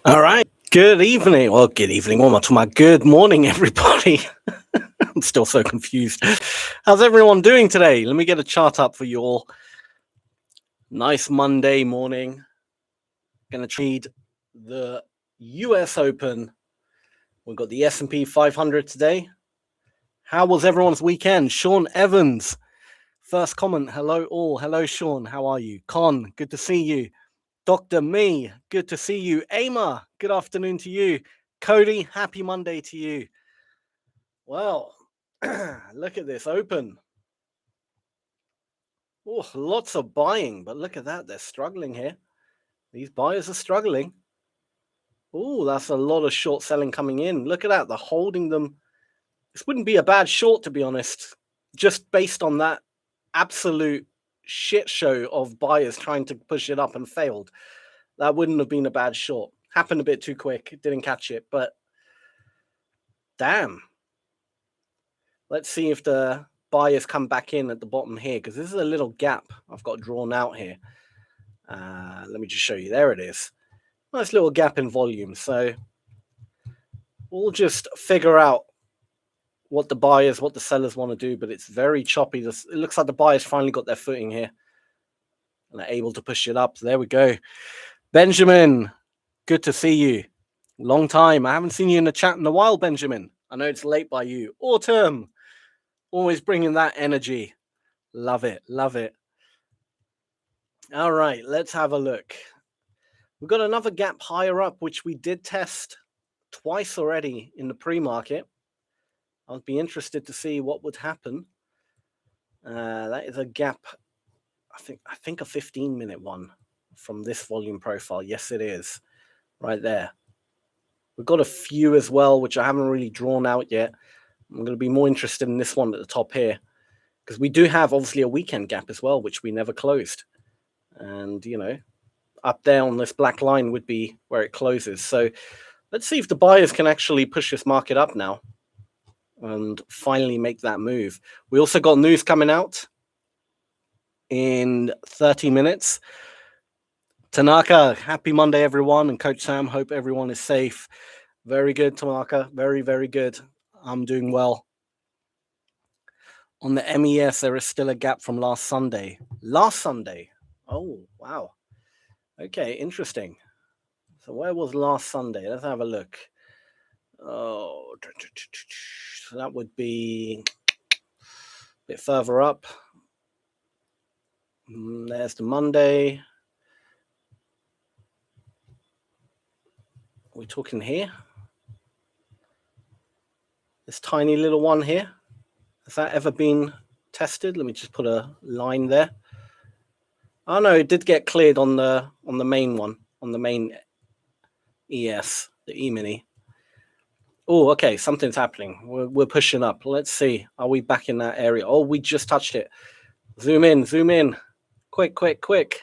All right. Good evening. Well, good evening. What am I talking about? Good morning, everybody. I'm still so confused. How's everyone doing today? Let me get a chart up for you all. Nice Monday morning. Going to trade the US Open. We've got the S&P 500 today. How was everyone's weekend? Sean Evans. First comment. Hello all. Hello, Sean. How are you? Con, good to see you. Dr. Me, good to see you. Ama, good afternoon to you. Cody, happy Monday to you. Well, look at this open. Oh, lots of buying, but look at that. They're struggling here. These buyers are struggling. Oh, that's a lot of short selling coming in. Look at that. They're holding them. This wouldn't be a bad short, to be honest, just based on that absolute shit show of buyers trying to push it up and failed. That wouldn't have been a bad short. Happened a bit too quick. Didn't catch it, but damn. Let's see if the buyers come back in at the bottom here, because this is a little gap I've got drawn out here. Let me just show you. There it is. Nice little gap in volume. So we'll just figure out what the buyers, what the sellers want to do, but it's very choppy. It looks like the buyers finally got their footing here and are able to push it up. There we go. Benjamin, good to see you. Long time. I haven't seen you in the chat in a while, Benjamin. I know it's late by you. Autumn, always bringing that energy. Love it. Love it. All right, let's have a look. We've got another gap higher up, which we did test twice already in the pre-market. I'd be interested to see what would happen. That is a gap, I think a 15-minute one from this volume profile. Yes, it is. Right there. We've got a few as well, which I haven't really drawn out yet. I'm going to be more interested in this one at the top here, because we do have obviously a weekend gap as well, which we never closed. And, you know, up there on this black line would be where it closes. So let's see if the buyers can actually push this market up now and finally make that move. We also got news coming out in 30 minutes. Tanaka, happy Monday, everyone. And Coach Sam, hope everyone is safe. Very good, Tanaka. Very, very good. I'm doing well. On the MES, there is still a gap from last Sunday. Last Sunday. Oh, wow. Okay, interesting. So where was last Sunday? Let's have a look. Oh, so that would be a bit further up. There's the Monday. We're talking here. This tiny little one here. Has that ever been tested? Let me just put a line there. Oh no, it did get cleared on the main one, on the main ES, the E-mini. Oh, okay, something's happening. We're pushing up. Let's see. Are we back in that area? Oh, we just touched it. Zoom in, zoom in. Quick, quick, quick.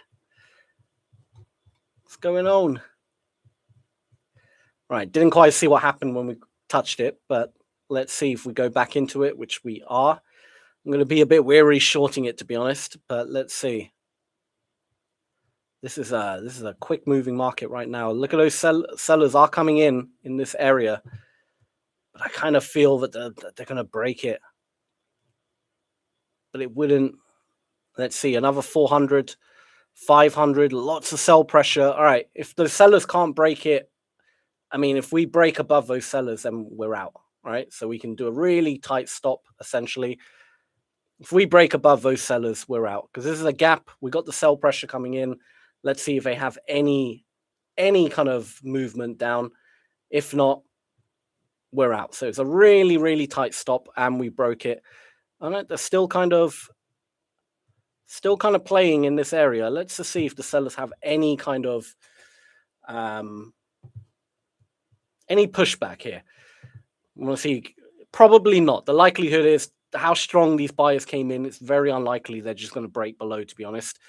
What's going on? Right, didn't quite see what happened when we touched it, but let's see if we go back into it, which we are. I'm going to be a bit wary shorting it, to be honest, but let's see. This is a quick moving market right now. Look at those sellers are coming in this area, but I kind of feel that they're going to break it. But it wouldn't. Let's see, another 400, 500, lots of sell pressure. All right, if the sellers can't break it, I mean, if we break above those sellers, then we're out, right? So we can do a really tight stop, essentially. If we break above those sellers, we're out, because this is a gap. We got the sell pressure coming in. Let's see if they have any kind of movement down. If not, we're out. So it's a really, really tight stop, and we broke it. And they're still kind of playing in this area. Let's just see if the sellers have any kind of any pushback here. I want to see. Probably not. The likelihood is how strong these buyers came in. It's very unlikely they're just going to break below, to be honest.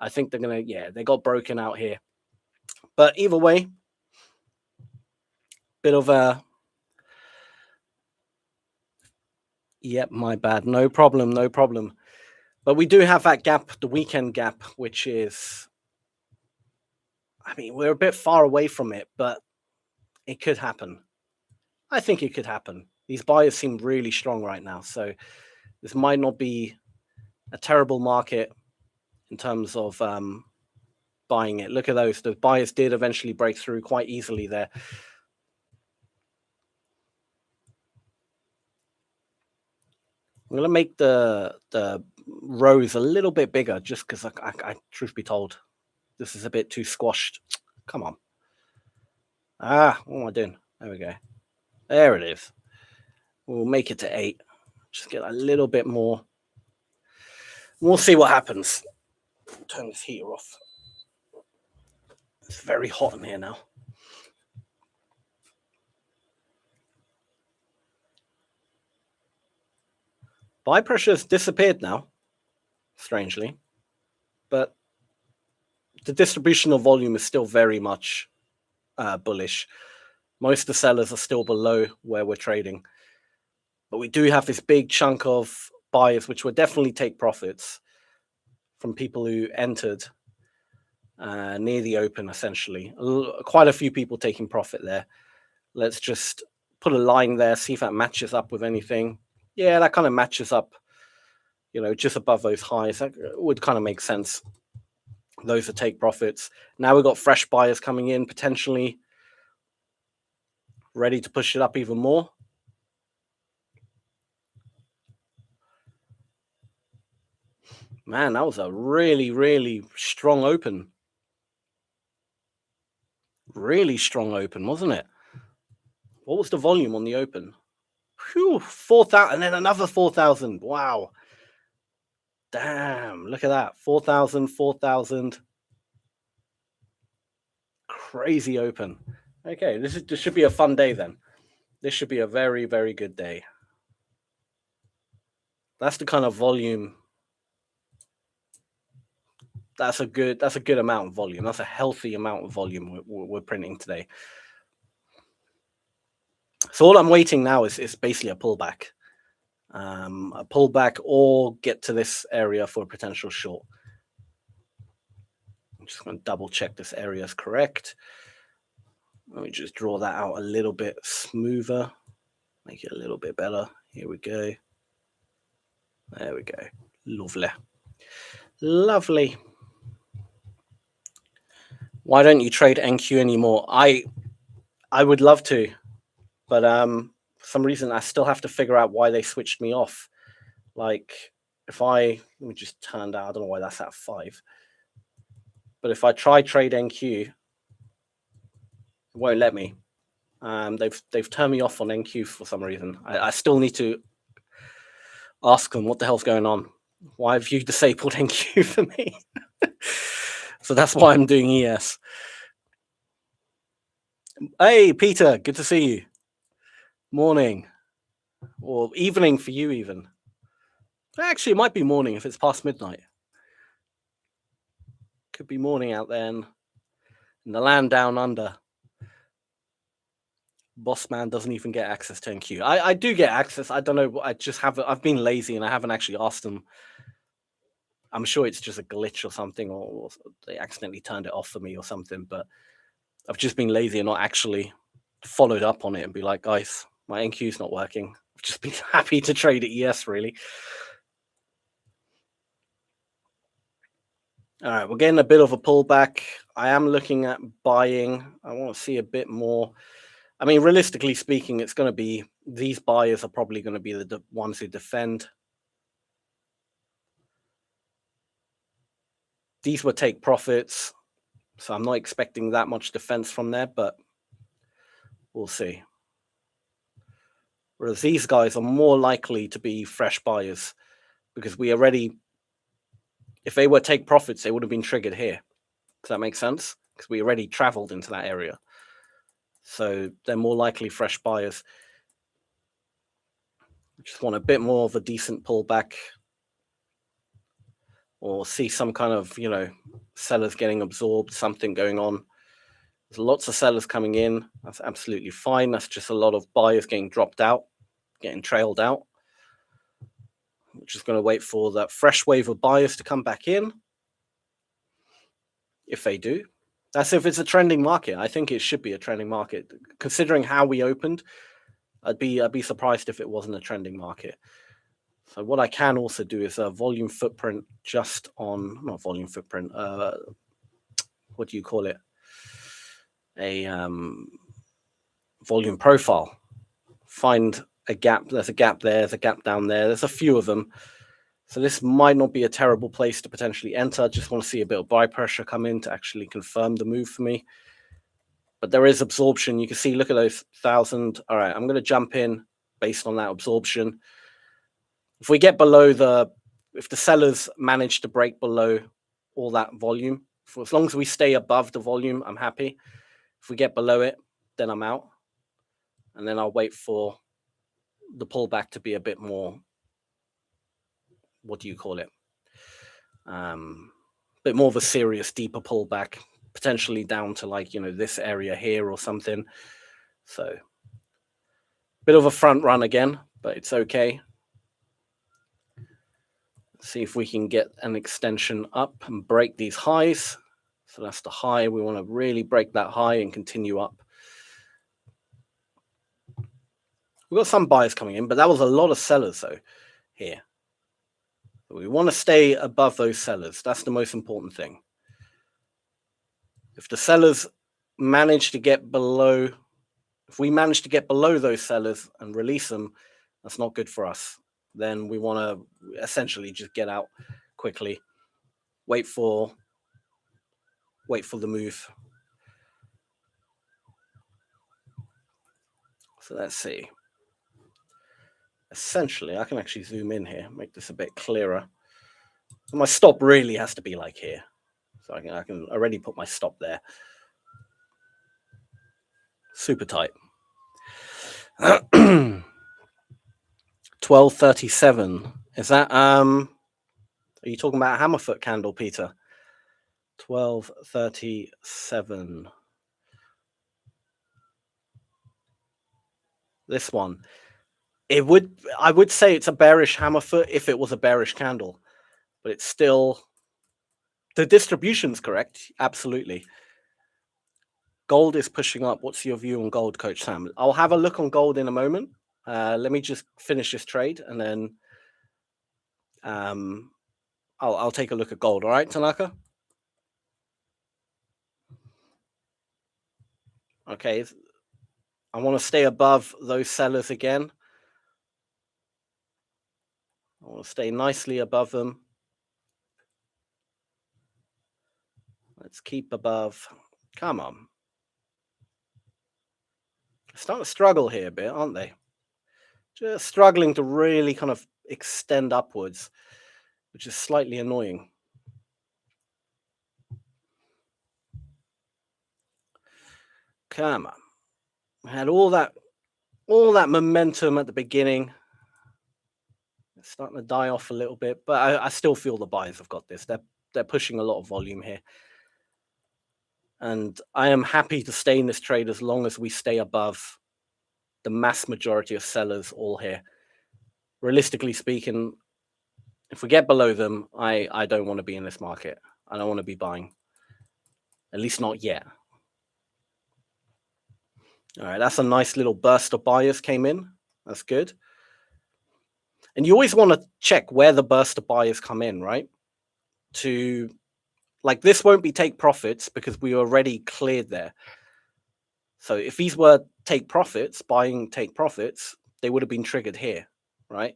I think they're going to, they got broken out here. But either way, bit of a, yep, my bad. No problem, no problem. But we do have that gap, the weekend gap, which is, I mean, we're a bit far away from it, but it could happen. I think it could happen. These buyers seem really strong right now. So this might not be a terrible market in terms of buying it. Look at those. The buyers did eventually break through quite easily there. I'm going to make the rows a little bit bigger just because I truth be told, this is a bit too squashed. Come on. What am I doing? There we go. There it is. We'll make it to 8. Just get a little bit more. We'll see what happens. Turn this heater off. It's very hot in here now. Buy pressure has disappeared now, strangely, but the distribution of volume is still very much bullish. Most of the sellers are still below where we're trading, but we do have this big chunk of buyers which will definitely take profits from people who entered near the open, essentially. Quite a few people taking profit there. Let's just put a line there, see if that matches up with anything. Yeah, that kind of matches up, just above those highs. That would kind of make sense. Those that take profits. Now we've got fresh buyers coming in, potentially ready to push it up even more. Man, that was a really, really strong open. Really strong open, wasn't it? What was the volume on the open? Whew, 4,000 and then another 4,000. Wow. Damn, look at that. 4,000, 4,000. Crazy open. Okay, this should be a fun day then. This should be a very, very good day. That's the kind of volume. That's a good amount of volume. That's a healthy amount of volume we're printing today. So all I'm waiting now is basically a pullback. A pullback or get to this area for a potential short. I'm just going to double check this area is correct. Let me just draw that out a little bit smoother. Make it a little bit better. Here we go. There we go. Lovely. Lovely. Why don't you trade NQ anymore? I would love to, but for some reason I still have to figure out why they switched me off. Like let me just turn down. I don't know why that's at 5. But if I try trade NQ, it won't let me. They've turned me off on NQ for some reason. I still need to ask them what the hell's going on. Why have you disabled NQ for me? So that's why I'm doing ES. Hey, Peter, good to see you. Morning. Or evening for you even. Actually, it might be morning if it's past midnight. Could be morning out there in the land down under. Boss man doesn't even get access to NQ. I do get access. I don't know. I've been lazy and I haven't actually asked them. I'm sure it's just a glitch or something, or they accidentally turned it off for me or something. But I've just been lazy and not actually followed up on it and be like, guys, my NQ is not working. I've just been happy to trade at ES, really. All right, we're getting a bit of a pullback. I am looking at buying. I want to see a bit more. I mean, realistically speaking, it's going to be these buyers are probably going to be the ones who defend. These will take profits. So I'm not expecting that much defense from there, but we'll see. Whereas these guys are more likely to be fresh buyers because if they were to take profits, they would have been triggered here. Does that make sense? Because we already traveled into that area. So they're more likely fresh buyers. Just want a bit more of a decent pullback or see some kind of, sellers getting absorbed, something going on. There's lots of sellers coming in. That's absolutely fine. That's just a lot of buyers getting dropped out, getting trailed out. We're just going to wait for that fresh wave of buyers to come back in. If they do, That's if it's a trending market. I think it should be a trending market. Considering how we opened, I'd be surprised if it wasn't a trending market. So what I can also do is a volume footprint just on, not volume footprint, what do you call it? A volume profile. Find a gap. There's a gap there. There's a gap down there. There's a few of them. So this might not be a terrible place to potentially enter. I just want to see a bit of buy pressure come in to actually confirm the move for me. But there is absorption. You can see, look at those 1,000. All right, I'm going to jump in based on that absorption. If we get below if the sellers manage to break below all that volume, for as long as we stay above the volume, I'm happy. If we get below it, then I'm out. And then I'll wait for the pullback to be a bit more, what do you call it? Bit more of a serious, deeper pullback, potentially down to like, this area here or something. So bit of a front run again, but it's okay. See if we can get an extension up and break these highs. So that's the high. We want to really break that high and continue up. We've got some buyers coming in, but that was a lot of sellers though here. We want to stay above those sellers. That's the most important thing. If the sellers manage to get below, if we manage to get below those sellers and release them, that's not good for us. Then we want to essentially just get out quickly, wait for the move. So let's see. Essentially, I can actually zoom in here, make this a bit clearer. My stop really has to be like here. So I can already put my stop there. Super tight. 1237. Is that are you talking about a hammerfoot candle, Peter? 1237. This one. I would say it's a bearish hammerfoot if it was a bearish candle, but it's still, the distribution's correct. Absolutely. Gold is pushing up. What's your view on gold, Coach Sam? I'll have a look on gold in a moment. Let me just finish this trade and then I'll take a look at gold. All right, Tanaka? Okay. I want to stay above those sellers again. I want to stay nicely above them. Let's keep above. Come on. Starting to struggle here a bit, aren't they? Just struggling to really kind of extend upwards, which is slightly annoying. Come on. I had all that momentum at the beginning. It's starting to die off a little bit, but I still feel the buyers have got this. They're pushing a lot of volume here. And I am happy to stay in this trade as long as we stay above the mass majority of sellers all here. Realistically speaking, if we get below them, I don't want to be in this market. I don't want to be buying. At least not yet. All right, that's a nice little burst of buyers came in. That's good. And you always want to check where the burst of buyers come in, right? Like this won't be take profits because we already cleared there. So if these were take profits, buying take profits, they would have been triggered here, right?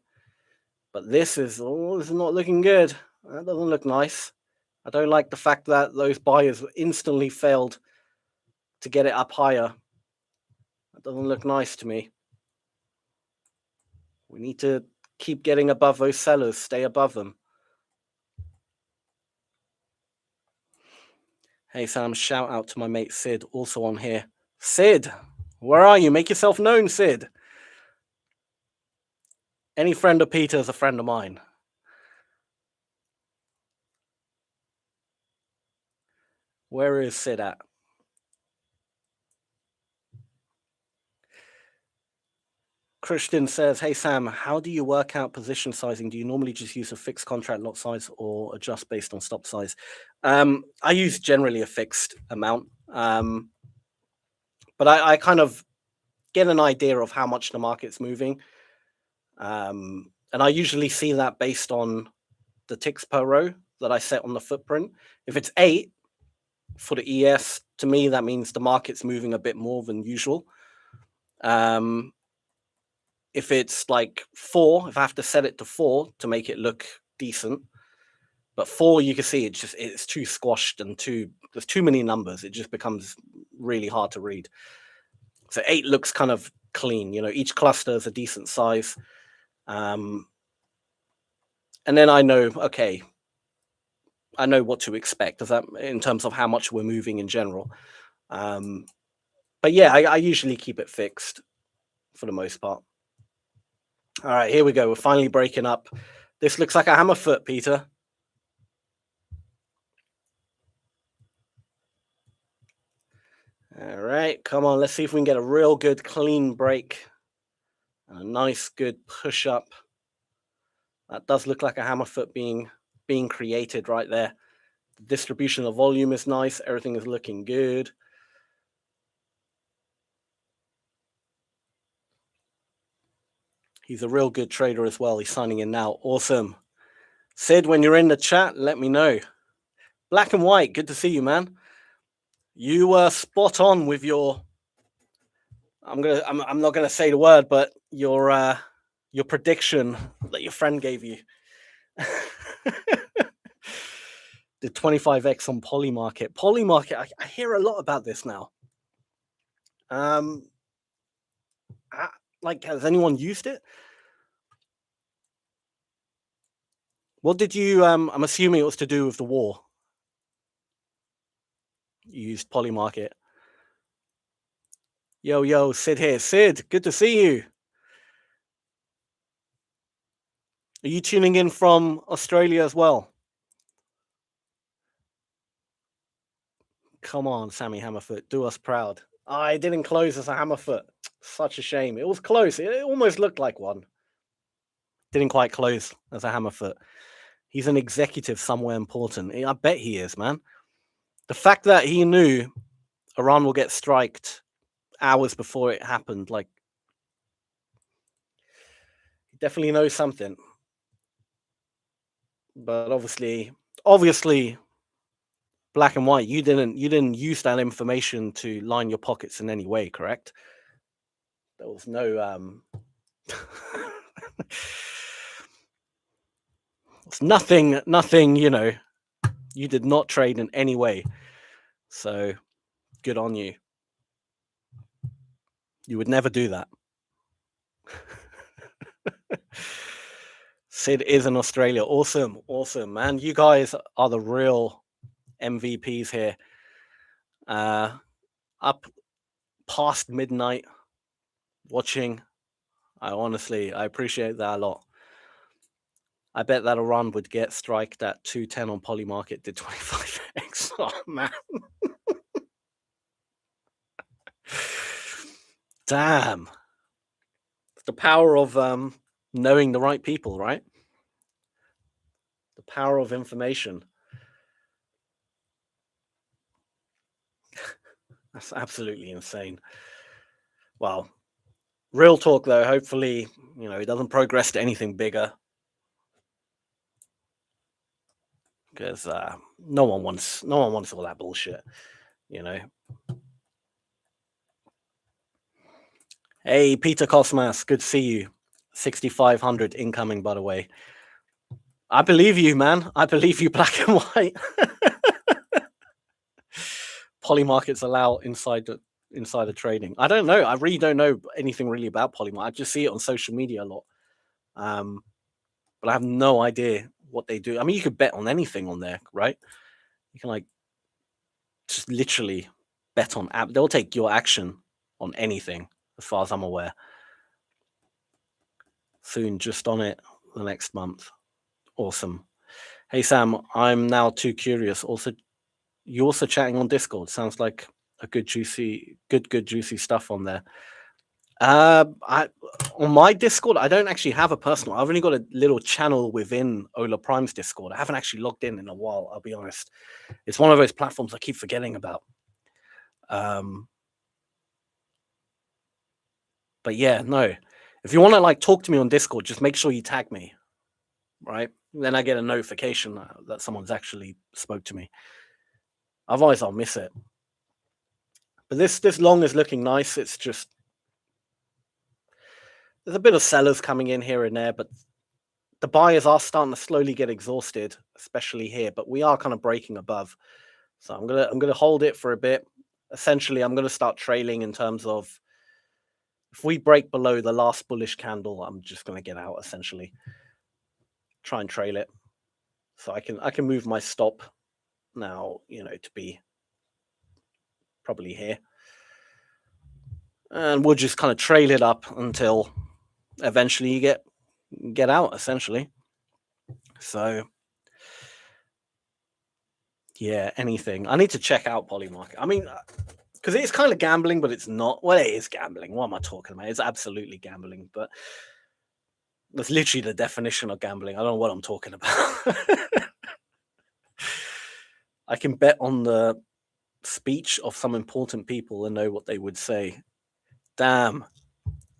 But this is not looking good. That doesn't look nice. I don't like the fact that those buyers instantly failed to get it up higher. That doesn't look nice to me. We need to keep getting above those sellers, stay above them. Hey, Sam, shout out to my mate Sid, also on here. Sid, where are you? Make yourself known, Sid. Any friend of Peter is a friend of mine. Where is Sid at? . Christian says, hey Sam, how do you work out position sizing? Do you normally just use a fixed contract lot size or adjust based on stop size? I use generally a fixed amount, but I kind of get an idea of how much the market's moving, and I usually see that based on the ticks per row that I set on the footprint. If it's 8 for the ES, to me that means the market's moving a bit more than usual. If it's like 4, if I have to set it to 4 to make it look decent, but 4, you can see it's too squashed and there's too many numbers. It just becomes really hard to read. So 8 looks kind of clean. You know, each cluster is a decent size. And then I know, okay, I know what to expect in terms of how much we're moving in general. But yeah, I usually keep it fixed for the most part. All right, here we go. We're finally breaking up. This looks like a hammer foot, Peter. All right, come on. Let's see if we can get a real good clean break and a nice good push up. That does look like a hammer foot being created right there. The distribution of volume is nice. Everything is looking good. He's a real good trader as well. He's signing in now. Awesome. Sid, when you're in the chat, let me know. Black and white, good to see you, man. You were spot on with your. I'm not gonna say the word, but your prediction that your friend gave you. The 25x on Polymarket. Polymarket, I hear a lot about this now. Like, has anyone used it? What did you? I'm assuming it was to do with the war. You used Polymarket. Yo, Sid here. Sid, good to see you. Are you tuning in from Australia as well? Come on, Sammy Hammerfoot, do us proud. I didn't close as a Hammerfoot. Such a shame. It was close. It almost looked like one. Didn't quite close as a Hammerfoot. He's an executive somewhere important. I bet he is, man. The fact that he knew Iran will get striked hours before it happened, like, he definitely knows something. But obviously, black and white, you didn't use that information to line your pockets in any way, correct? There was no it's nothing, you know, you did not trade in any way. So good on you. You would never do that. Sid is in Australia. Awesome, man. You guys are the real MVPs here. Up past midnight watching. I appreciate that a lot. I bet that Iran would get striked at 210 on Polymarket, did 25x. Oh, man. Damn. It's the power of knowing the right people, right? The power of information. That's absolutely insane. Well, real talk though, hopefully, you know, it doesn't progress to anything bigger. Because no one wants all that bullshit, you know. Hey, Peter Cosmas, good to see you. 6,500 incoming, by the way. I believe you, man. I believe you, black and white. Polymarkets allow insider trading. I don't know. I really don't know anything really about Polymarket. I just see it on social media a lot. But I have no idea what they do. I mean, you could bet on anything on there, right? You can like just literally bet on app. They'll take your action on anything, as far as I'm aware. Soon, just on it the next month. Awesome. Hey Sam, I'm now too curious. You also chatting on Discord. Sounds like a good juicy stuff on there. On my Discord, I don't actually have a personal. I've only got a little channel within Ola Prime's Discord. I haven't actually logged in a while, I'll be honest. It's one of those platforms I keep forgetting about. But yeah, no. If you want to like talk to me on Discord, just make sure you tag me, right? Then I get a notification that someone's actually spoke to me. Otherwise, I'll miss it. But this long is looking nice. It's just there's a bit of sellers coming in here and there, but the buyers are starting to slowly get exhausted, especially here. But we are kind of breaking above, so I'm gonna hold it for a bit. Essentially, I'm gonna start trailing in terms of if we break below the last bullish candle, I'm just gonna get out. Essentially, try and trail it, so I can move my stop now. You know, to be probably here, and we'll just kind of trail it up until eventually you get out. Essentially, so. Yeah, anything. I need to check out Polymarket. I mean, because it's kind of gambling, but it's not. Well, it is gambling. What am I talking about? It's absolutely gambling, but that's literally the definition of gambling. I don't know what I'm talking about. I can bet on the speech of some important people and know what they would say. Damn.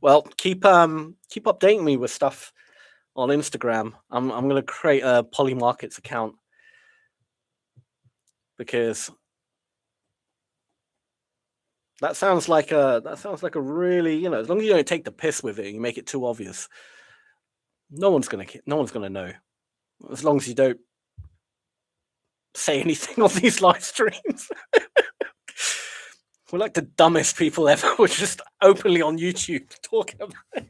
Well, keep updating me with stuff on Instagram. I'm gonna create a Polymarkets account because that sounds like a really, you know, as long as you don't take the piss with it, you make it too obvious. No one's gonna know. As long as you don't say anything on these live streams. We're like the dumbest people ever. We're just openly on YouTube talking about it.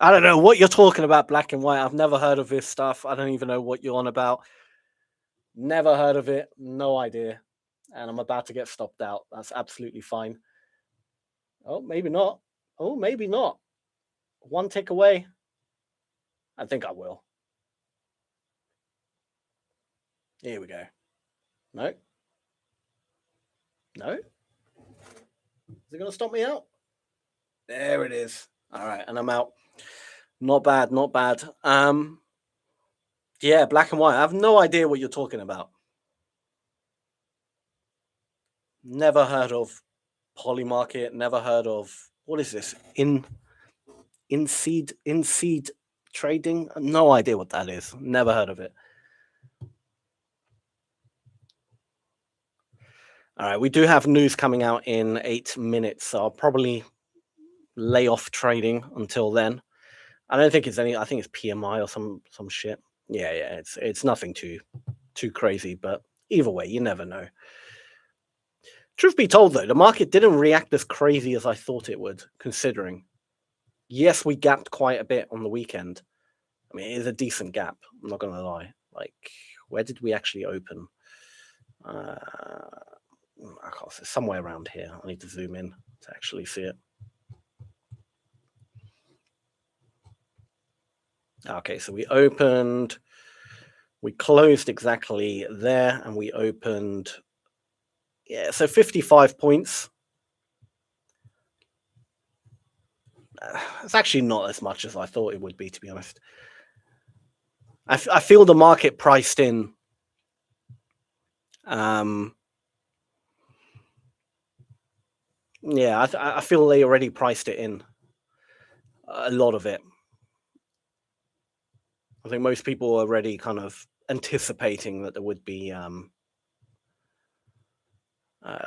I don't know what you're talking about, black and white. I've never heard of this stuff. I don't even know what you're on about. Never heard of it. No idea. And I'm about to get stopped out. That's absolutely fine. Oh, maybe not. Oh, maybe not. One tick away. I think I will. Here we go. No. No. Is it going to stop me out? There it is. All right, and I'm out. Not bad, not bad. Yeah, black and white. I have no idea what you're talking about. Never heard of Polymarket. Never heard of what is this? In seed trading. No idea what that is. Never heard of it. All right, we do have news coming out in 8 minutes, so I'll probably lay off trading until then. I don't think it's any. I think it's PMI or some shit. Yeah, it's nothing too crazy, but either way, you never know. Truth be told, though, the market didn't react as crazy as I thought it would, considering. Yes, we gapped quite a bit on the weekend. I mean, it is a decent gap. I'm not going to lie. Like, where did we actually open? I can't say, somewhere around here. I need to zoom in to actually see it. Okay, so we closed exactly there, and we opened, yeah, so 55 points. It's actually not as much as I thought it would be, to be honest. I feel the market priced in yeah, I feel they already priced it in, a lot of it. I think most people are already kind of anticipating that there would be a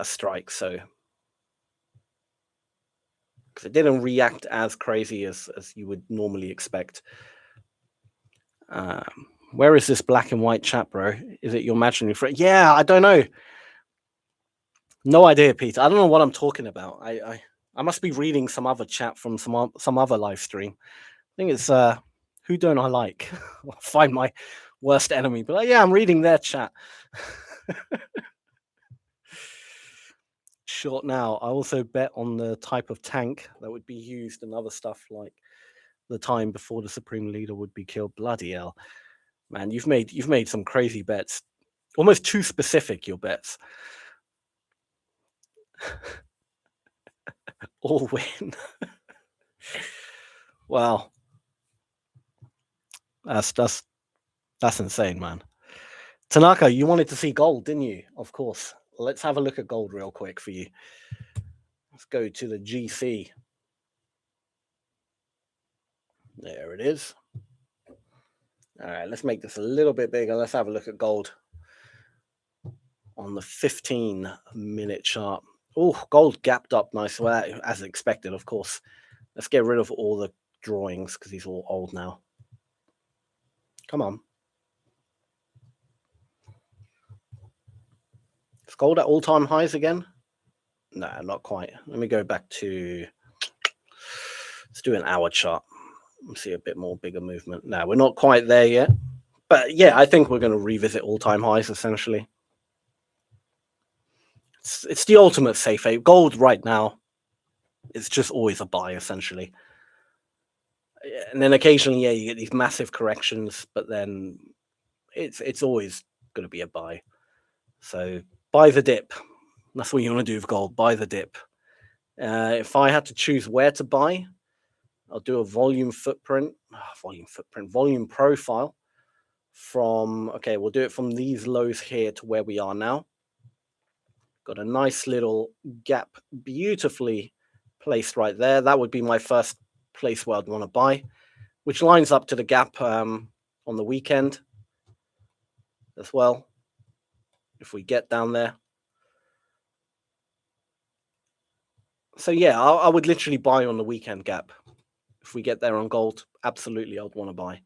strike, so because it didn't react as crazy as you would normally expect. Where is this black and white chat, bro? Is it your imaginary friend? Yeah, I don't know. No idea, Peter. I don't know what I'm talking about. I must be reading some other chat from some other live stream. I think it's who don't I like? I'll find my worst enemy. But yeah, I'm reading their chat. Short now. I also bet on the type of tank that would be used and other stuff, like the time before the supreme leader would be killed. Bloody hell, man! You've made some crazy bets, almost too specific. Your bets. all win. Wow. That's insane, man. Tanaka, you wanted to see gold, didn't you? Of course. Let's have a look at gold real quick for you. Let's go to the GC. There it is. All right, let's make this a little bit bigger. Let's have a look at gold on the 15-minute chart. Oh, gold gapped up nice, well, as expected, of course. Let's get rid of all the drawings because he's all old now. Come on. Is gold at all-time highs again? No, not quite. Let me go back to, let's do an hour chart. Let's see a bit more bigger movement. No, we're not quite there yet. But yeah, I think we're going to revisit all-time highs, essentially. It's the ultimate safe haven. Gold right now, it's just always a buy, essentially. And then occasionally, yeah, you get these massive corrections, but then it's always going to be a buy. So buy the dip. That's what you want to do with gold. Buy the dip. If I had to choose where to buy, I'll do a volume profile from, okay, we'll do it from these lows here to where we are now. Got a nice little gap beautifully placed right there. That would be my first place where I'd want to buy, which lines up to the gap on the weekend as well. If we get down there. So yeah, I would literally buy on the weekend gap. If we get there on gold, absolutely I'd want to buy.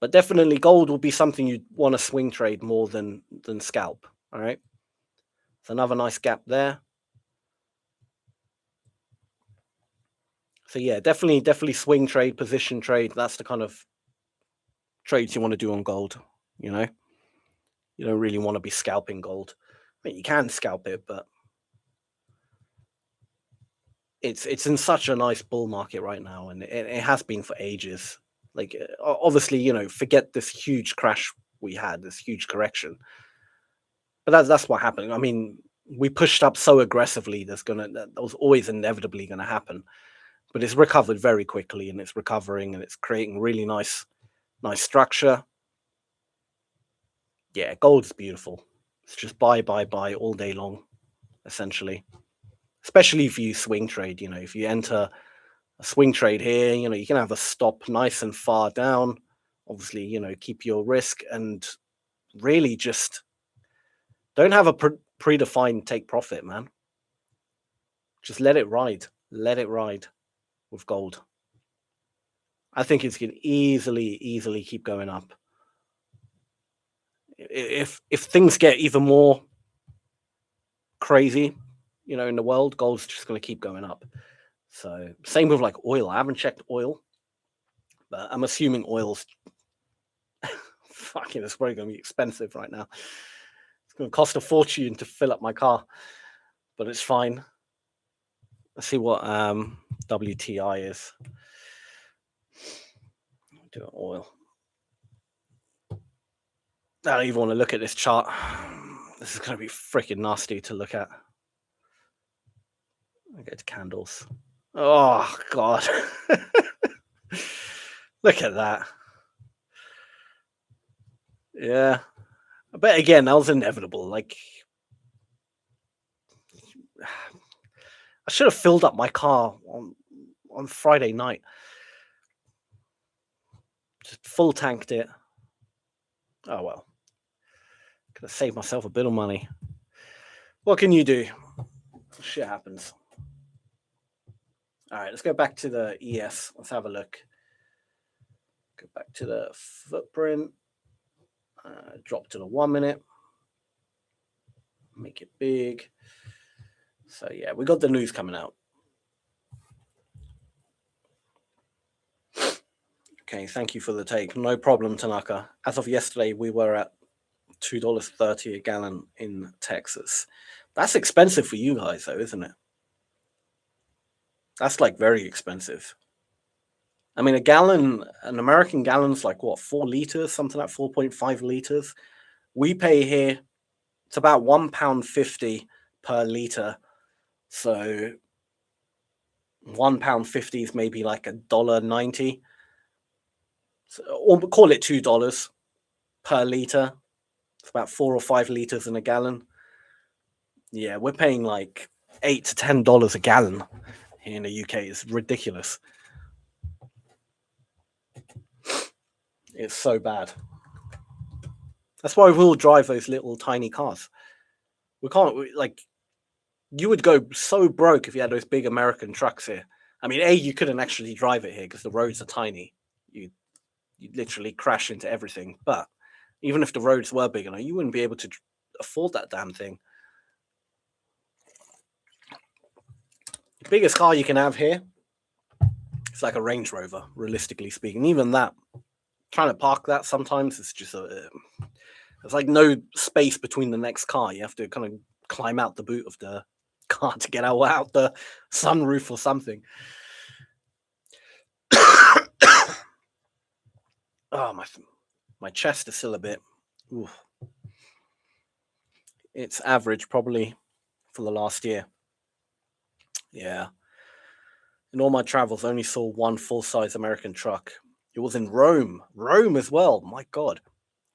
But definitely gold will be something you'd want to swing trade more than scalp. All right. It's another nice gap there. So yeah, definitely swing trade, position trade. That's the kind of trades you want to do on gold. You know, you don't really want to be scalping gold. I mean, you can scalp it, but it's in such a nice bull market right now, and it has been for ages. Like obviously, you know, forget this huge crash we had, this huge correction. But that's what happened. I mean, we pushed up so aggressively. That was always inevitably going to happen. But it's recovered very quickly, and it's recovering, and it's creating really nice structure. Yeah, gold's beautiful. It's just buy all day long, essentially. Especially if you swing trade. You know, if you enter a swing trade here, you know, you can have a stop nice and far down. Obviously, you know, keep your risk and really just don't have a predefined take profit, man. Just let it ride. Let it ride with gold. I think it's going to easily keep going up. If things get even more crazy, you know, in the world, gold's just going to keep going up. So same with like oil. I haven't checked oil, but I'm assuming oil's fucking, it's probably going to be expensive right now. It's going to cost a fortune to fill up my car, but it's fine. Let's see what WTI is. Do oil. I don't even want to look at this chart. This is going to be freaking nasty to look at. I go to candles. Oh, God. Look at that. Yeah. But again, that was inevitable. Like, I should have filled up my car on Friday night. Just full tanked it. Oh, well. Could have saved myself a bit of money. What can you do? Shit happens. All right, let's go back to the ES. Let's have a look. Go back to the footprint. Drop to the 1 minute. Make it big. So yeah, we got the news coming out. Okay, thank you for the take. No problem, Tanaka. As of yesterday, we were at $2.30 a gallon in Texas. That's expensive for you guys, though, isn't it? That's like very expensive. I mean, an American gallon's like what, 4 liters, something like 4.5 liters. We pay here It's about £1.50 per litre. So £1.50 is maybe like $1.90. So, or call it $2 per litre. It's about 4 or 5 litres in a gallon. Yeah, we're paying like $8 to $10 a gallon here in the UK. It's ridiculous. It's so bad. That's why we all drive those little tiny cars. We can't, like, you would go so broke if you had those big American trucks here. I mean, you couldn't actually drive it here because the roads are tiny. You'd literally crash into everything. But even if the roads were big enough, you wouldn't be able to afford that damn thing. The biggest car you can have here, it's like a Range Rover, realistically speaking. Even that, trying to park that sometimes, it's just there's like no space between the next car. You have to kind of climb out the boot of the car to get out the sunroof or something. Oh, my chest is still a bit. Oof. It's average probably for the last year. Yeah. In all my travels, I only saw one full-size American truck. It was in Rome. Rome as well. My God.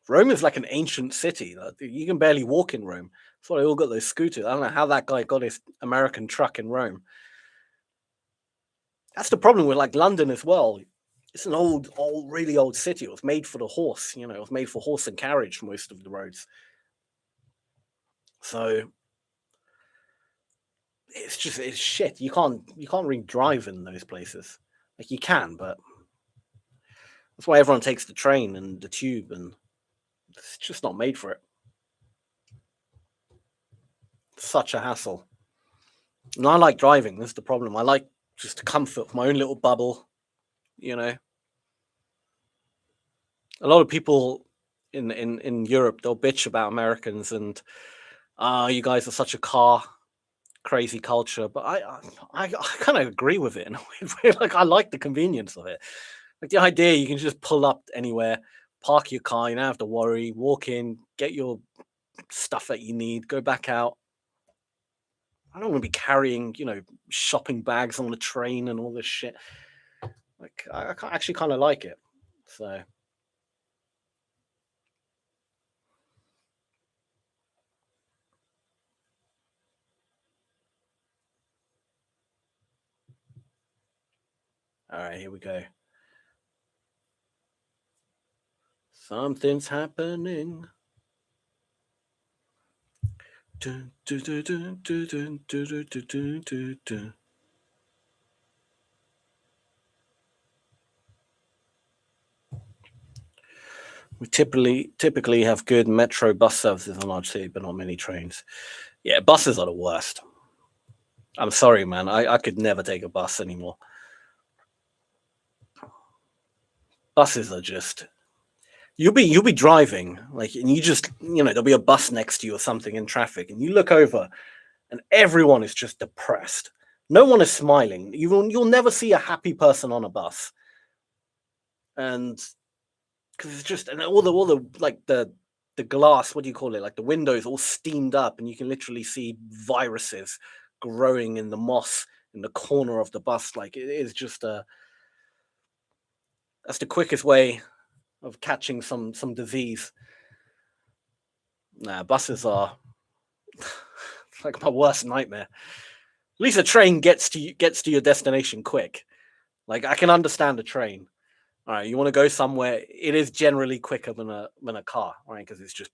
Rome is like an ancient city. You can barely walk in Rome. That's why they all got those scooters. I don't know how that guy got his American truck in Rome. That's the problem with like London as well. It's an old, really old city. It was made for the horse. It was made for horse and carriage, most of the roads. So it's shit. You can't really drive in those places. Like you can, but that's why everyone takes the train and the tube, and it's just not made for it. Such a hassle. And I like driving. That's the problem. I like just the comfort of my own little bubble. A lot of people in Europe, they'll bitch about Americans and you guys are such a car crazy culture. But I kind of agree with it. Like I like the convenience of it. Like the idea you can just pull up anywhere, park your car, you don't have to worry, walk in, get your stuff that you need, go back out. I don't want to be carrying, shopping bags on the train and all this shit. Like I actually kind of like it. So all right, here we go. Something's happening. Dun, dun, dun, dun, dun, dun, dun, dun, dun, dun. We typically have good metro bus services in large cities, but not many trains. Yeah, buses are the worst. I'm sorry, man. I could never take a bus anymore. Buses are just you'll be driving like, and you just there'll be a bus next to you or something in traffic, and you look over, and everyone is just depressed. No one is smiling. You'll never see a happy person on a bus, and because it's just and all the like the glass, what do you call it? Like the windows all steamed up, and you can literally see viruses growing in the moss in the corner of the bus. Like it is just that's the quickest way of catching some disease. Nah, buses are like my worst nightmare. At least a train gets to your destination quick. Like I can understand a train. All right, you want to go somewhere, it is generally quicker than a car, right? Because it's just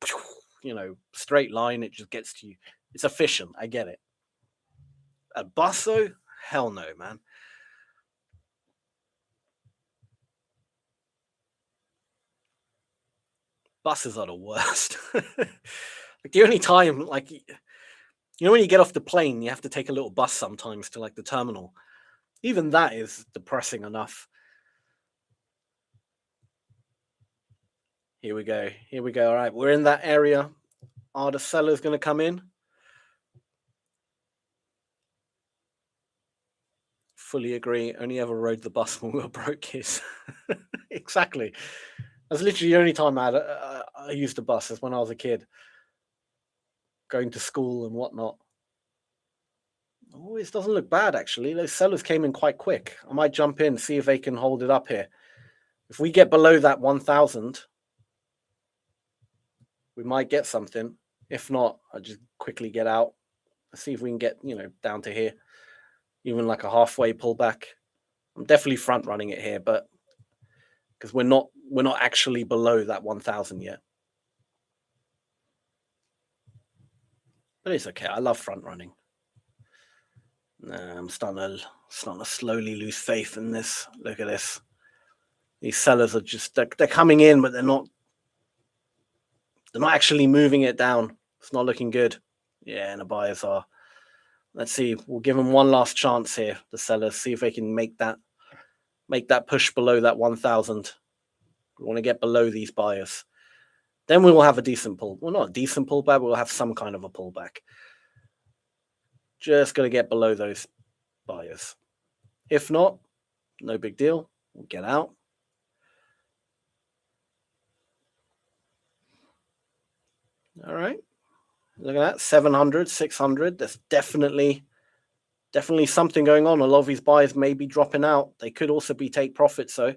straight line. It just gets to you. It's efficient. I get it. A bus though, hell no, man. Buses are the worst. Like the only time, like when you get off the plane, you have to take a little bus sometimes to like the terminal. Even that is depressing enough. Here we go. Here we go. All right, we're in that area. Are the sellers going to come in? Fully agree. Only ever rode the bus when we were broke kids. Exactly. That's literally the only time I used a bus is when I was a kid. going to school and whatnot. Oh, it doesn't look bad, actually. Those sellers came in quite quick. I might jump in, see if they can hold it up here. If we get below that 1,000, we might get something. If not, I'll just quickly get out. Let's see if we can get, down to here. Even like a halfway pullback. I'm definitely front running it here, but because we're not actually below that 1,000 yet. But it's okay. I love front running. I'm starting to slowly lose faith in this. Look at this. These sellers are just they're coming in, but they're not actually moving it down. It's not looking good. Yeah, and the buyers are. Let's see. We'll give them one last chance here. The sellers, see if they can make that push below that 1,000. We want to get below these buyers. Then we will have a decent pull. Well, not a decent pullback. We'll have some kind of a pullback. Just got to get below those buyers. If not, no big deal. We'll get out. All right. Look at that. 700, 600. There's definitely something going on. A lot of these buyers may be dropping out. They could also be take profits. So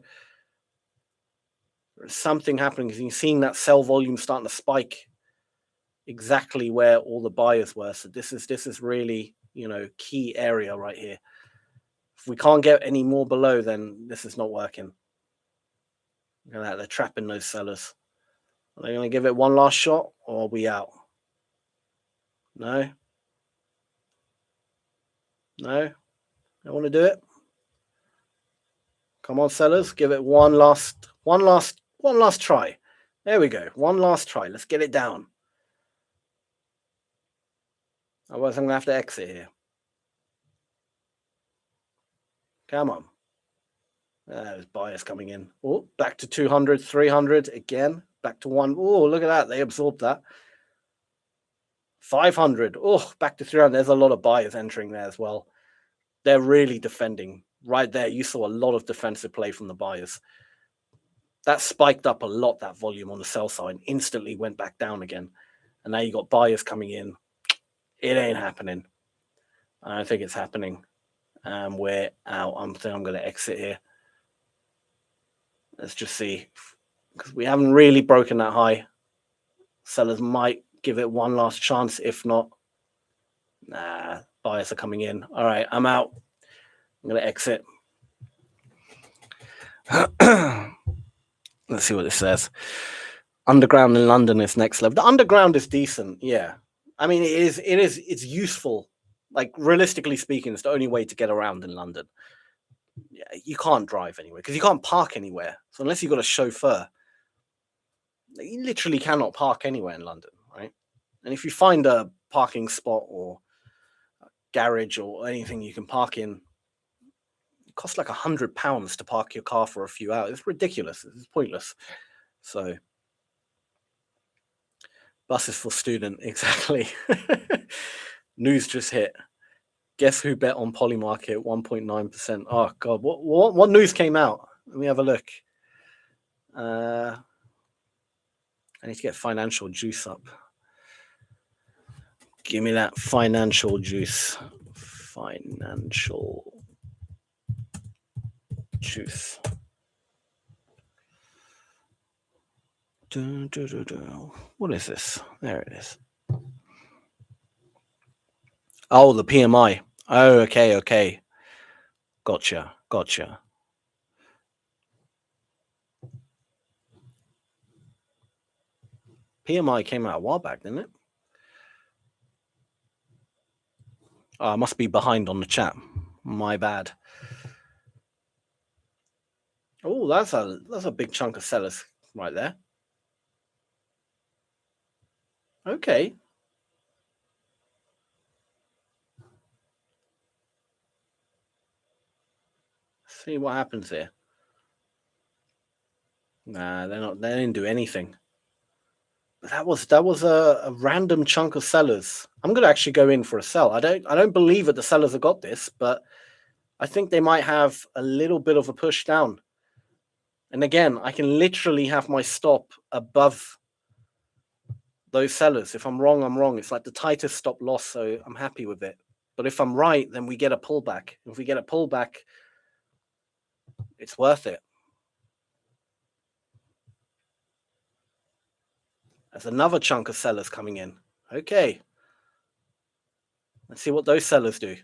there's something happening because you're seeing that sell volume starting to spike exactly where all the buyers were. So this is really, key area right here. If we can't get any more below, then this is not working. Look at that. They're trapping those sellers. Are they going to give it one last shot or are we out? No. They want to do it. Come on, sellers, give it one last try. There we go. One last try. Let's get it down. Otherwise, I'm going to have to exit here. Come on. There's buyers coming in. Oh, back to 200, 300 again. Back to one. Oh, look at that. They absorbed that. 500. Oh, back to 300. There's a lot of buyers entering there as well. They're really defending. Right there, you saw a lot of defensive play from the buyers. That spiked up a lot, that volume on the sell side. Instantly went back down again. And now you got buyers coming in. It ain't happening. I don't think it's happening. We're out. I'm going to exit here. Let's just see. Because we haven't really broken that high. Sellers might give it one last chance. If not, buyers are coming in. All right, I'm out. I'm going to exit. Let's see what this says. Underground in London is next level. The underground is decent. Yeah. I mean, it's useful. Like, realistically speaking, it's the only way to get around in London. Yeah, you can't drive anywhere because you can't park anywhere. So unless you've got a chauffeur, you literally cannot park anywhere in London, right? And if you find a parking spot or a garage or anything you can park in, it costs like £100 to park your car for a few hours. It's ridiculous. It's pointless. So buses for student, exactly. News just hit. Guess who bet on Polymarket 1.9%? Oh God, what news came out? Let me have a look. I need to get financial juice up. Give me that financial juice. Financial juice. What is this? There it is. Oh, the PMI. Oh, okay. Gotcha. PMI came out a while back, didn't it? Oh, I must be behind on the chat. My bad. Oh, that's a big chunk of sellers right there. Okay. See what happens here. Nah, they didn't do anything. That was a random chunk of sellers. I'm gonna actually go in for a sell. I don't believe that the sellers have got this, but I think they might have a little bit of a push down. And again, I can literally have my stop above those sellers. If I'm wrong, I'm wrong. It's like the tightest stop loss, so I'm happy with it. But if I'm right, then we get a pullback. If we get a pullback, it's worth it. There's another chunk of sellers coming in. Okay. Let's see what those sellers do.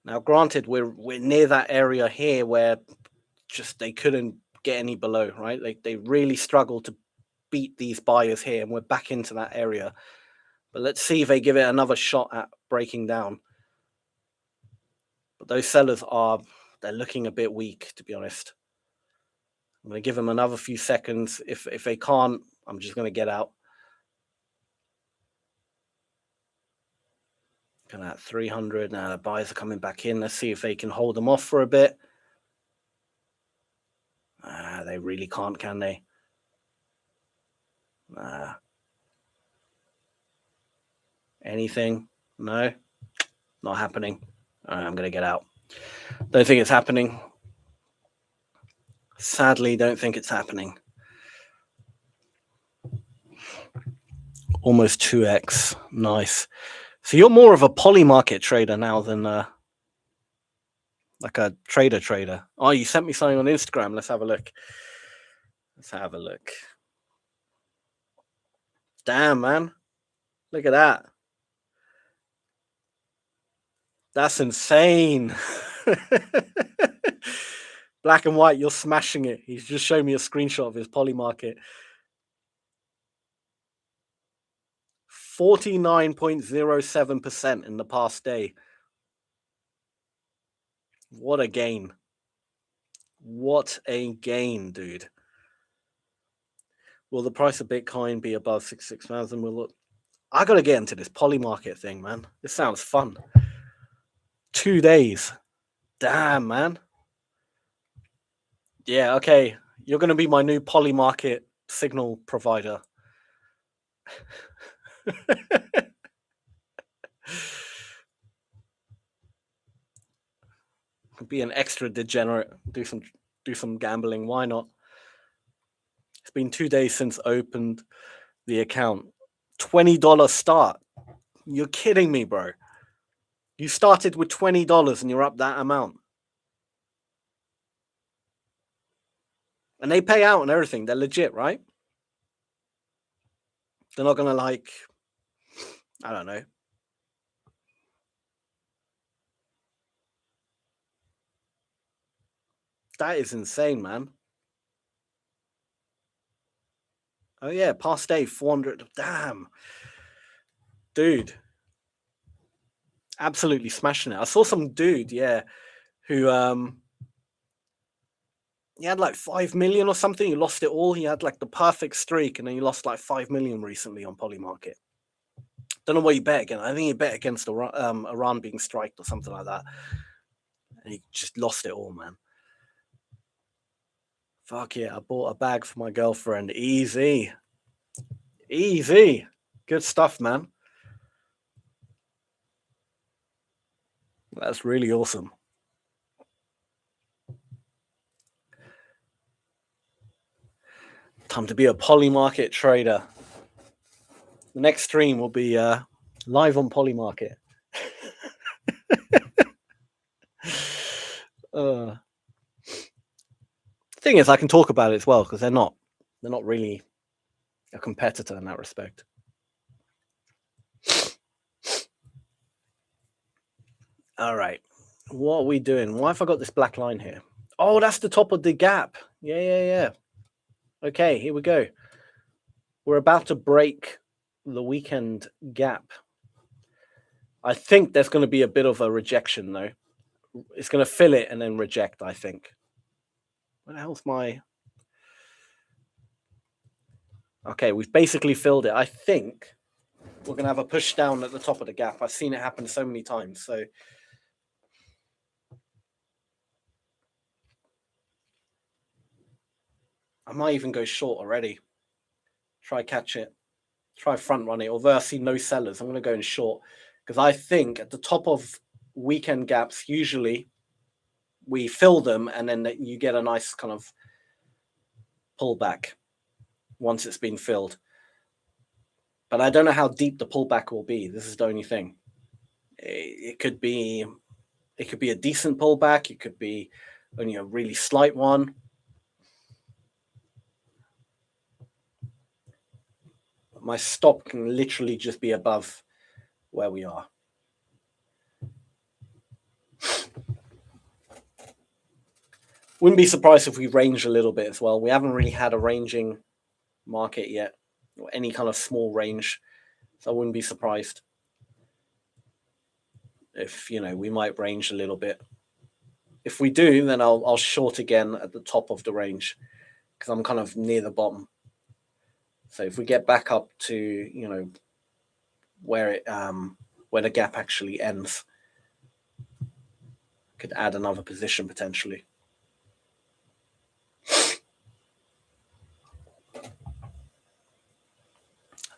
Now, granted, we're near that area here where just they couldn't get any below, right? They really struggled to beat these buyers here, and we're back into that area. But let's see if they give it another shot at breaking down. But those sellers they're looking a bit weak, to be honest. I'm going to give them another few seconds. If they can't, I'm just going to get out. Looking at 300. Now the buyers are coming back in. Let's see if they can hold them off for a bit. They really can't, can they? Anything? No, not happening. All right, I'm going to get out. Don't think it's happening. Sadly, don't think it's happening. Almost 2x. Nice. So you're more of a poly market trader now than like a trader. Oh, you sent me something on Instagram. Let's have a look. Damn, man. Look at that. That's insane. Black and white, you're smashing it. He's just showed me a screenshot of his poly market. 49.07% in the past day. What a gain. What a gain, dude. Will the price of Bitcoin be above 66,000? I got to get into this poly market thing, man. This sounds fun. 2 days. Damn, man. Yeah, okay. You're going to be my new poly market signal provider. Be an extra degenerate. Do some gambling. Why not? It's been 2 days since opened the account. $20 start. You're kidding me, bro. You started with $20 and you're up that amount. And they pay out and everything. They're legit, right? They're not going to I don't know. That is insane, man. Oh, yeah. Past day, 400. Damn. Dude. Absolutely smashing it. I saw some dude, who he had like 5 million or something. He lost it all. He had like the perfect streak, and then he lost like 5 million recently on poly market. Don't know what he bet against. I think he bet against Iran being striked or something like that. And he just lost it all, man. Fuck yeah, I bought a bag for my girlfriend. Easy. Good stuff, man. That's really awesome. Time to be a poly market trader. The next stream will be live on poly market. Thing is, I can talk about it as well because they're not really a competitor in that respect. All right, what are we doing? Why have I got this black line here? Oh, that's the top of the gap. Yeah. Okay, here we go. We're about to break the weekend gap. I think there's going to be a bit of a rejection, though. It's going to fill it and then reject, I think. What the hell's my... Okay, we've basically filled it. I think we're going to have a push down at the top of the gap. I've seen it happen so many times, so... I might even go short already. Try catch it. Try front run it. Although I see no sellers, I'm going to go in short. Because I think at the top of weekend gaps, usually we fill them and then you get a nice kind of pullback. once it's been filled. But I don't know how deep the pullback will be. This is the only thing. It could be a decent pullback. It could be only a really slight one. My stop can literally just be above where we are. Wouldn't be surprised if we range a little bit as well. We haven't really had a ranging market yet, or any kind of small range. So I wouldn't be surprised if, we might range a little bit. If we do, then I'll short again at the top of the range because I'm kind of near the bottom. So if we get back up to, where the gap actually ends, I could add another position potentially.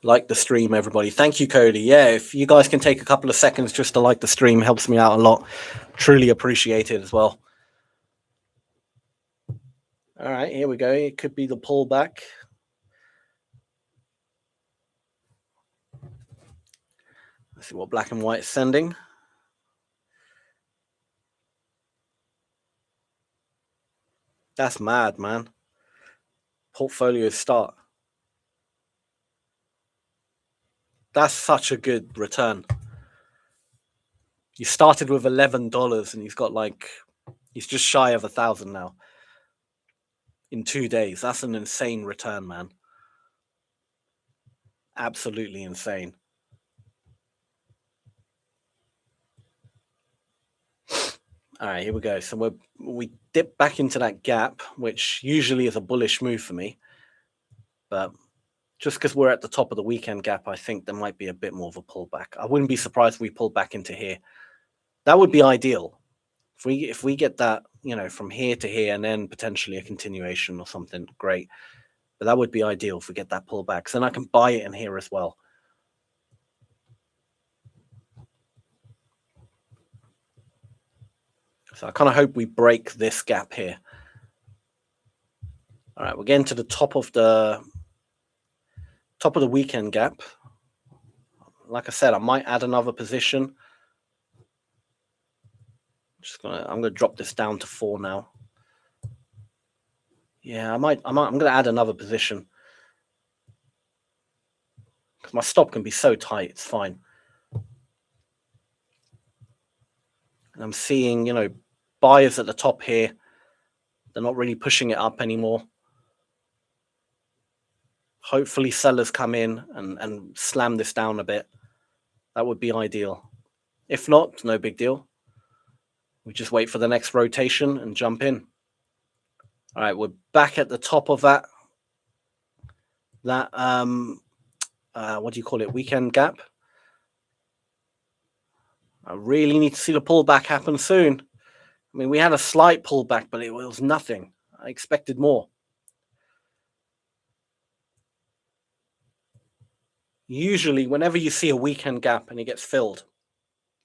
Like the stream, everybody. Thank you, Cody. Yeah, if you guys can take a couple of seconds just to like the stream, helps me out a lot. Truly appreciate it as well. All right, here we go. It could be the pullback. Let's see what black and white is sending. That's mad, man. Portfolio start. That's such a good return. You started with $11 and he's just shy of 1,000 now in 2 days. That's an insane return, man. Absolutely insane. All right, here we go. So we dip back into that gap, which usually is a bullish move for me. But just because we're at the top of the weekend gap, I think there might be a bit more of a pullback. I wouldn't be surprised if we pull back into here. That would be ideal. If we get that, from here to here and then potentially a continuation or something, great. But that would be ideal if we get that pullback. So then I can buy it in here as well. So I kind of hope we break this gap here. All right, we're getting to the top of the weekend gap. Like I said, I might add another position. I'm gonna drop this down to 4 now. Yeah, I'm gonna add another position because my stop can be so tight. It's fine. And I'm seeing, buyers at the top here. They're not really pushing it up anymore. Hopefully sellers come in and slam this down a bit. That would be ideal. If not, no big deal. We just wait for the next rotation and jump in. All right, we're back at the top of that what do you call it, weekend gap. I really need to see the pullback happen soon. I mean, we had a slight pullback, but it was nothing. I expected more. Usually, whenever you see a weekend gap and it gets filled,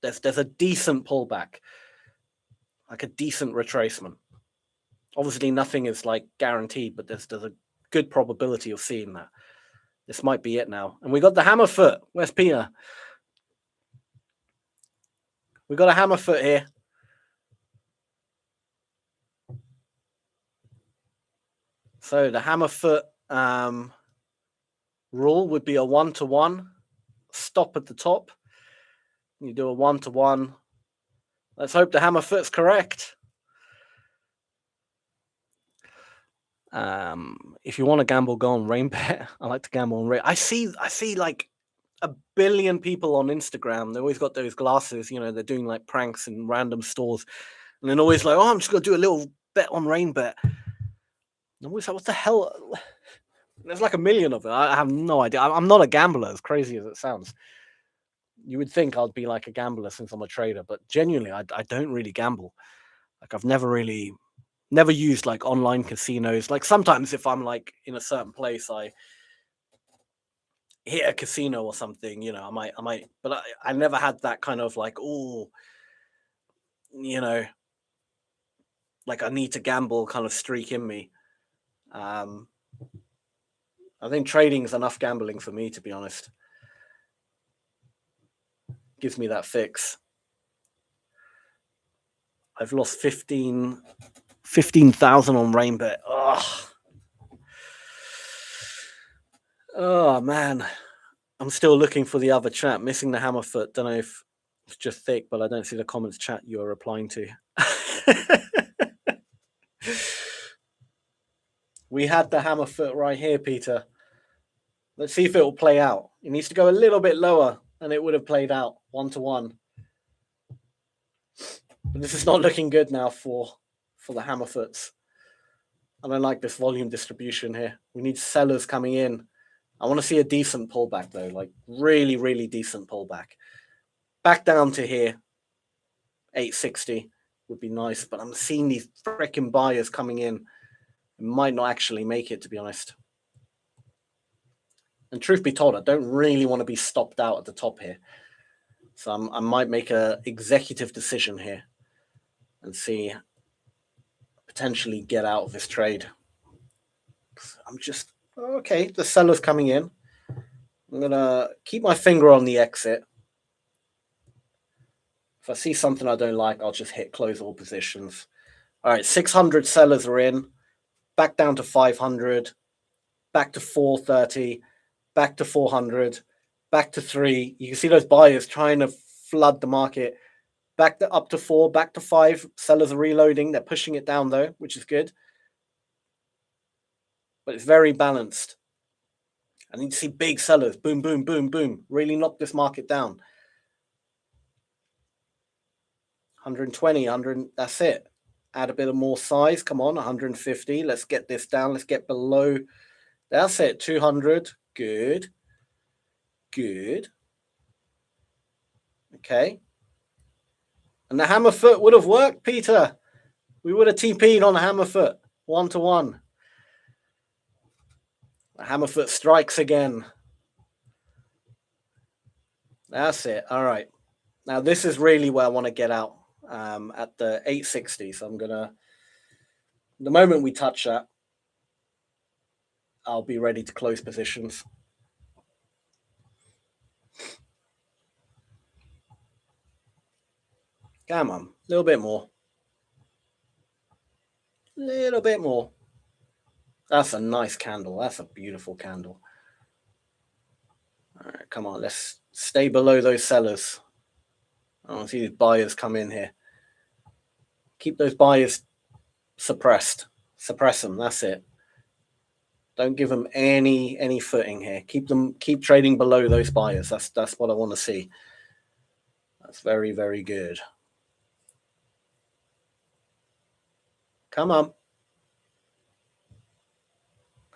there's a decent pullback, like a decent retracement. Obviously, nothing is like guaranteed, but there's a good probability of seeing that. This might be it now. And we got the hammer foot. Where's Peter? We got a hammer foot here. So the hammer foot rule would be a 1-to-1 stop at the top. You do a 1-to-1. Let's hope the hammer foot's correct. If you want to gamble, go on rain bet. I like to gamble on rain. I see like 1 billion people on Instagram. They always got those glasses, they're doing like pranks in random stores. And then always like, oh, I'm just going to do a little bet on rain bet. And I'm always like, what the hell? There's like 1 million of it. I have no idea. I'm not a gambler, as crazy as it sounds. You would think I'd be like a gambler since I'm a trader, but genuinely, I don't really gamble. Like I've never used like online casinos. Like sometimes if I'm like in a certain place, I hit a casino or something, I might, but I never had that kind of like, like I need to gamble kind of streak in me. I think trading is enough gambling for me, to be honest. Gives me that fix. I've lost 15,000 on Rainbet. Oh, man. I'm still looking for the other chat. Missing the hammer foot. Don't know if it's just thick, but I don't see the comments chat you're replying to. We had the hammer foot right here, Peter. Let's see if it will play out. It needs to go a little bit lower and it would have played out 1-to-1. But this is not looking good now for the hammer foots. I don't like this volume distribution here. We need sellers coming in. I want to see a decent pullback though, like really, really decent pullback. Back down to here, 860 would be nice, but I'm seeing these freaking buyers coming in. It might not actually make it, to be honest. And truth be told, I don't really want to be stopped out at the top here. So I might make an executive decision here and see, potentially get out of this trade. I'm just, okay, the seller's coming in. I'm going to keep my finger on the exit. If I see something I don't like, I'll just hit close all positions. All right, 600 sellers are in. Back down to 500. Back to 430. Back to 400. Back to 3. You can see those buyers trying to flood the market. Back to up to 4. Back to 5. Sellers are reloading. They're pushing it down though, which is good. But it's very balanced. I need to see big sellers. Boom, boom, boom, boom. Really knock this market down. 120, 100, that's it. Add a bit of more size. Come on, 150. Let's get this down. Let's get below. That's it, 200. Good. Good. Okay. And the hammer foot would have worked, Peter. We would have TP'd on a hammer foot. 1-to-1. The hammer foot strikes again. That's it. All right. Now, this is really where I want to get out. At the 860. So I'm going to, the moment we touch that, I'll be ready to close positions. Come on, a little bit more. A little bit more. That's a nice candle. That's a beautiful candle. All right, come on, let's stay below those sellers. I want to see these buyers come in here. Keep those buyers suppressed. Suppress them. That's it. Don't give them any footing here. Keep trading below those buyers. That's what I want to see. That's very, very good. Come on.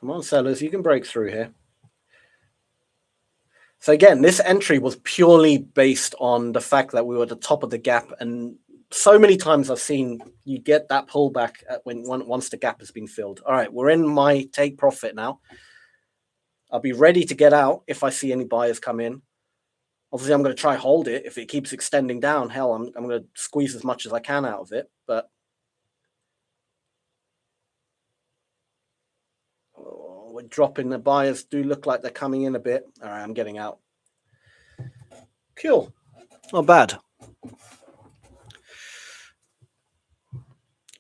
Come on, sellers. You can break through here. So again, this entry was purely based on the fact that we were at the top of the gap, and so many times I've seen you get that pullback once the gap has been filled. All right, we're in my take profit now. I'll be ready to get out if I see any buyers come in. Obviously, I'm going to try hold it. If it keeps extending down, hell, I'm going to squeeze as much as I can out of it. But we're dropping. The buyers do look like they're coming in a bit. All right, I'm getting out. Cool. Not bad.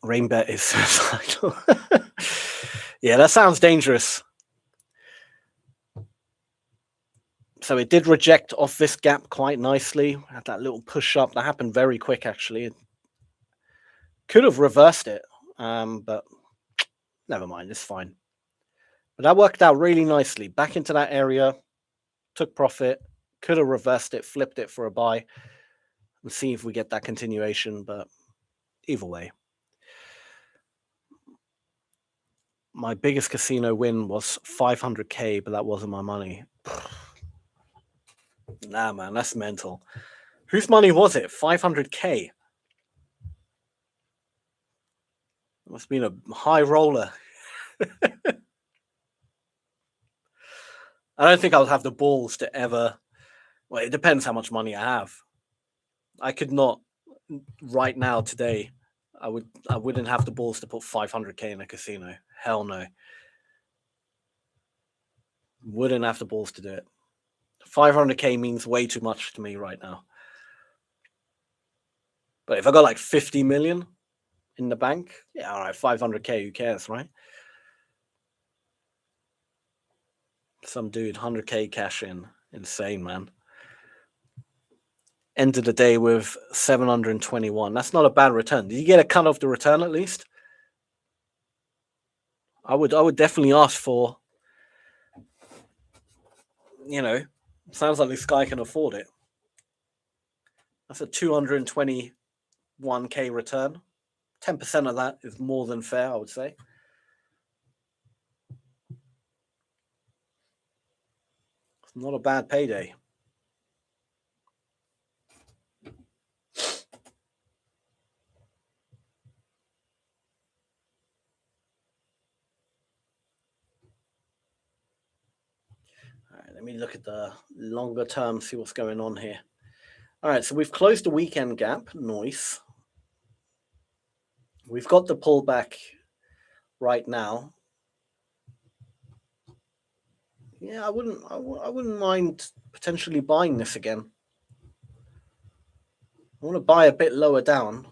Rainbet is suicidal. Yeah, that sounds dangerous. So it did reject off this gap quite nicely. Had that little push up. That happened very quick, actually. It could have reversed it, but never mind. It's fine. But that worked out really nicely. Back into that area. Took profit. Could have reversed it, flipped it for a buy. And see if we get that continuation. But either way. My biggest casino win was 500K, but that wasn't my money. Nah, man, that's mental. Whose money was it? 500K. Must have been a high roller. I don't think I'll have the balls to ever. Well, it depends how much money I have. I could not right now today. I wouldn't have the balls to put 500K in a casino. Hell no. Wouldn't have the balls to do it. 500k means way too much to me right now. But if I got like 50 million in the bank, yeah, all right, 500k, who cares, right? Some dude, 100k cash in. Insane, man. End of the day with 721. That's not a bad return. Did you get a cut of the return at least? I would definitely ask for, you know, sounds like this guy can afford it. That's a 221k return. 10% of that is more than fair, I would say. It's not a bad payday. All right, let me look at the longer term, see what's going on here. All right, so we've closed the weekend gap. Nice. We've got the pullback right now. Yeah, I wouldn't mind potentially buying this again. I want to buy a bit lower down.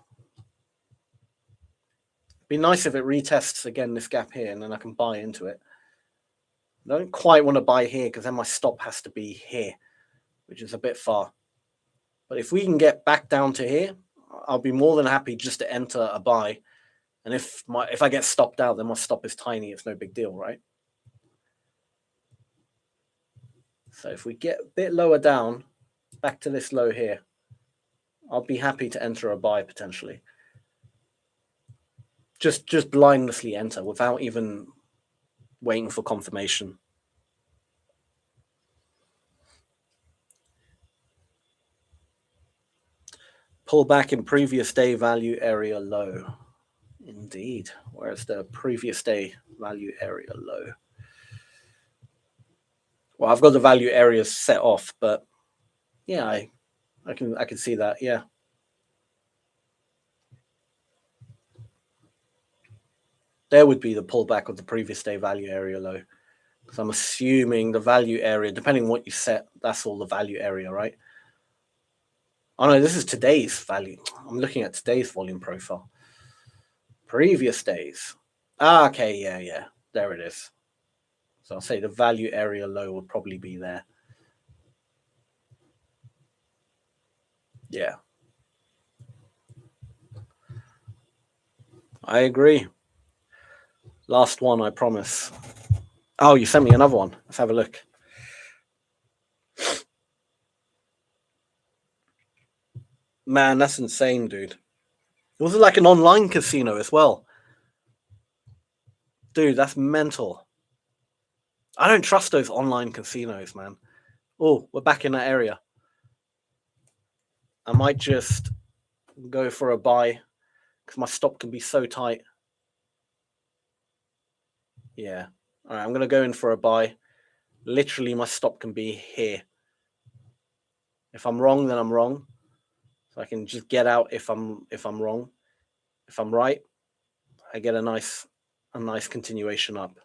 Be nice if it retests again this gap here, and then I can buy into it. I don't quite want to buy here because then my stop has to be here, which is a bit far. But if we can get back down to here, I'll be more than happy just to enter a buy. And if I get stopped out, then my stop is tiny. It's no big deal, right? So if we get a bit lower down, back to this low here, I'll be happy to enter a buy potentially. Just blindlessly enter without even waiting for confirmation. Pull back in previous day value area low. Indeed. Where's the previous day value area low? Well, I've got the value areas set off, but yeah, I can see that. Yeah. There would be the pullback of the previous day value area low. So I'm assuming the value area, depending on what you set, that's all the value area, right? Oh no, this is today's value. I'm looking at today's volume profile. Previous days. Ah, okay, yeah. There it is. So I'll say the value area low will probably be there. Yeah. I agree. Last one, I promise. Oh, you sent me another one. Let's have a look. Man, that's insane, dude. It was like an online casino as well. Dude, that's mental. I don't trust those online casinos, man. Oh, we're back in that area. I might just go for a buy because my stop can be so tight. Yeah. All right, I'm going to go in for a buy. Literally, my stop can be here. If I'm wrong, then I'm wrong. So I can just get out if I'm wrong. If I'm right, I get a nice continuation up.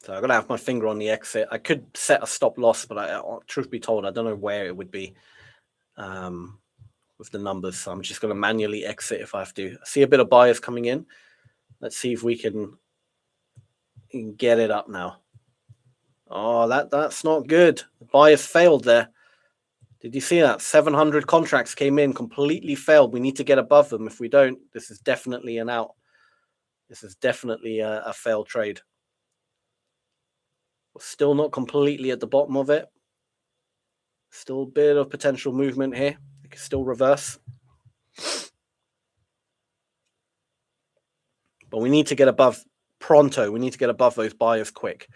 So I'm gonna have my finger on the exit. I could set a stop loss, but truth be told, I don't know where it would be with the numbers. So I'm just gonna manually exit if I have to. I see a bit of buyers coming in. Let's see if we can get it up now. Oh, that's not good. The buyers failed there. Did you see that? 700 contracts came in, completely failed. We need to get above them. If we don't, this is definitely an out. This is definitely a failed trade. We're still not completely at the bottom of it. Still a bit of potential movement here. It can still reverse. But we need to get above pronto. We need to get above those buyers quick.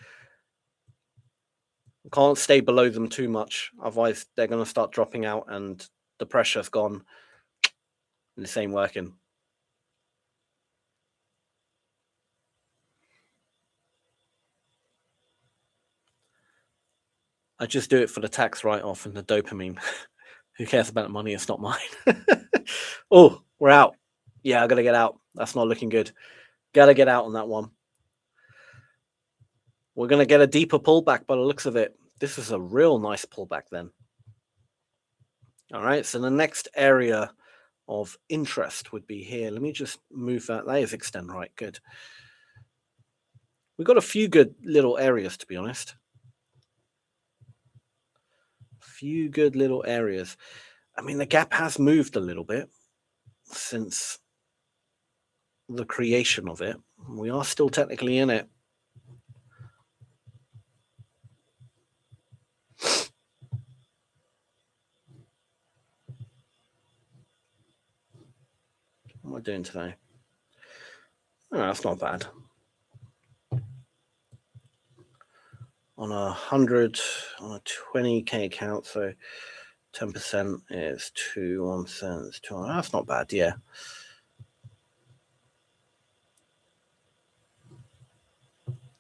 We can't stay below them too much. Otherwise, they're going to start dropping out and the pressure's gone. And this ain't working. I just do it for the tax write-off and the dopamine. Who cares about the money? It's not mine. Oh, we're out. Yeah, I gotta get out. That's not looking good. Gotta get out on that one. We're gonna get a deeper pullback by the looks of it. This is a real nice pullback then. All right, so the next area of interest would be here. Let me just move that. That is extend right. Good. We've got a few good little areas, to be honest. Few good little areas. I mean, the gap has moved a little bit since the creation of it. We are still technically in it. What am I doing today? Oh, that's not bad. On a 20k account, so 10% is 1 cent. That's not bad, yeah.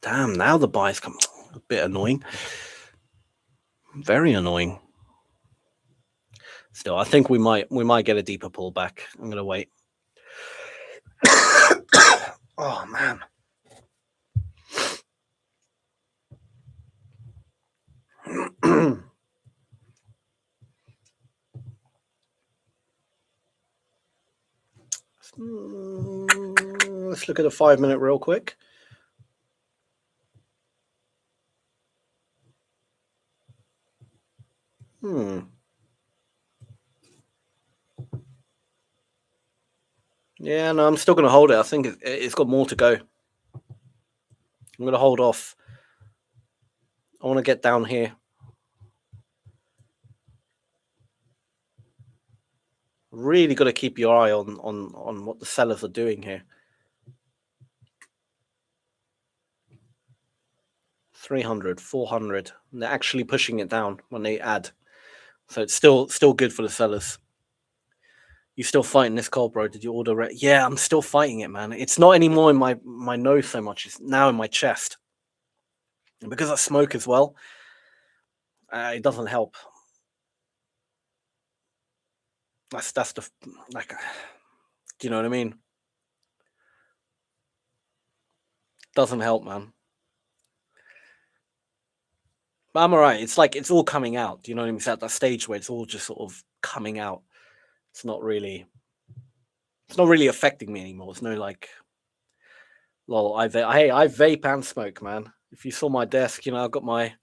Damn, now the buys come a bit annoying. Very annoying. Still, I think we might get a deeper pullback. I'm gonna wait. Oh man. Let's look at a 5-minute real quick. Yeah, no, I'm still going to hold it. I think it's got more to go. I'm going to hold off. I want to get down here. Really got to keep your eye on what the sellers are doing here. 300, 400. They're actually pushing it down when they add. So it's still good for the sellers. You still fighting this call, bro? Did you order it? Yeah, I'm still fighting it, man. It's not anymore in my nose so much. It's now in my chest. And because I smoke as well, it doesn't help. That's the like. Do you know what I mean? Doesn't help, man. But I'm alright. It's like it's all coming out. Do you know what I mean? It's at that stage where it's all just sort of coming out. It's not really affecting me anymore. It's no like, lol. I vape and smoke, man. If you saw my desk, you know, I've got my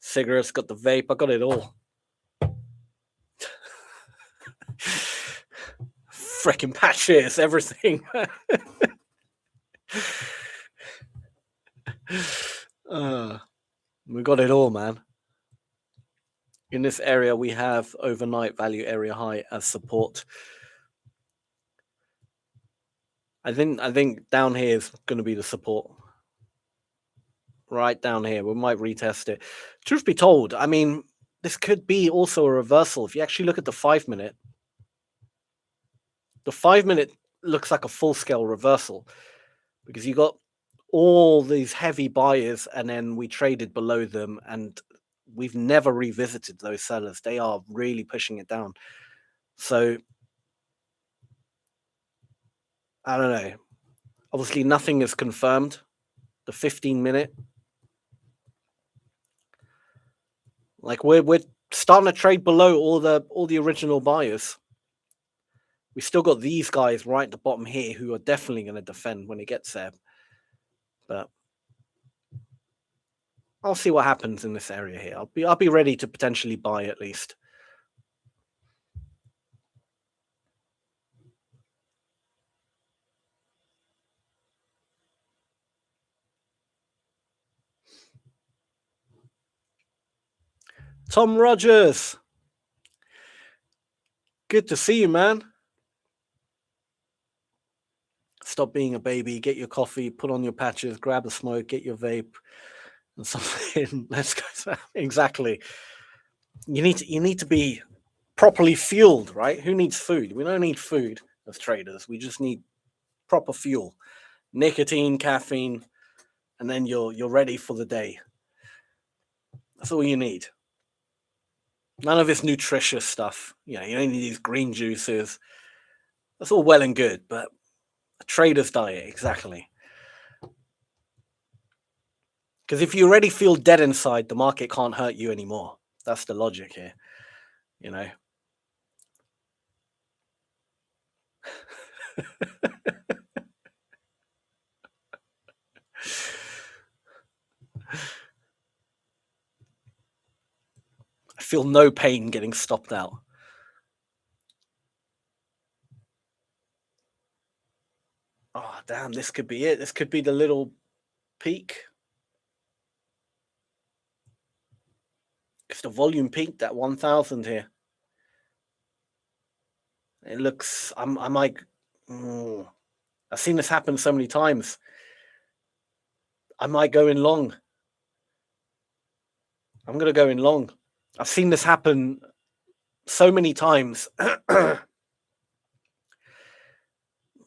cigarettes, got the vape, I got it all. Freaking patches, everything. We got it all, man. In this area, we have overnight value area high as support. I think down here is going to be the support. Right down here, we might retest it. Truth be told, I mean, this could be also a reversal. If you actually look at the 5-minute, the 5-minute looks like a full-scale reversal because you got all these heavy buyers and then we traded below them and we've never revisited those sellers. They are really pushing it down. So I don't know. Obviously, nothing is confirmed. The 15-minute, like we're starting to trade below all the original buyers. We still got these guys right at the bottom here who are definitely going to defend when it gets there. But I'll see what happens in this area here. I'll be ready to potentially buy at least. Tom Rogers, good to see you, man. Stop being a baby. Get your coffee. Put on your patches. Grab a smoke. Get your vape and something. Let's go. Exactly. You need to be properly fueled, right? Who needs food? We don't need food as traders. We just need proper fuel, nicotine, caffeine, and then you're ready for the day. That's all you need. None of this nutritious stuff. You know, you don't need these green juices. That's all well and good, but a trader's diet, exactly. Because if you already feel dead inside, the market can't hurt you anymore. That's the logic here, you know. I feel no pain getting stopped out. Oh, damn, this could be it. This could be the little peak. If the volume peaked at 1,000 here. It looks, I might, I've seen this happen so many times. I might go in long. I'm going to go in long. I've seen this happen so many times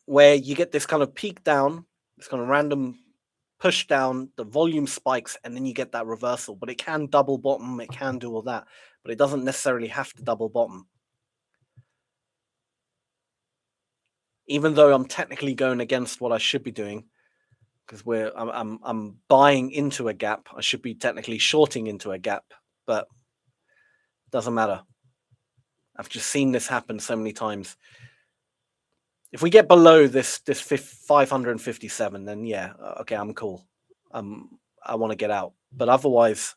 where you get this kind of peak down, this kind of random push down, the volume spikes, and then you get that reversal. But it can double bottom, it can do all that, but it doesn't necessarily have to double bottom. Even though I'm technically going against what I should be doing, because I'm buying into a gap. I should be technically shorting into a gap, but it doesn't matter. I've just seen this happen so many times. If we get below this 557, then yeah, okay, I'm cool. I want to get out. But otherwise,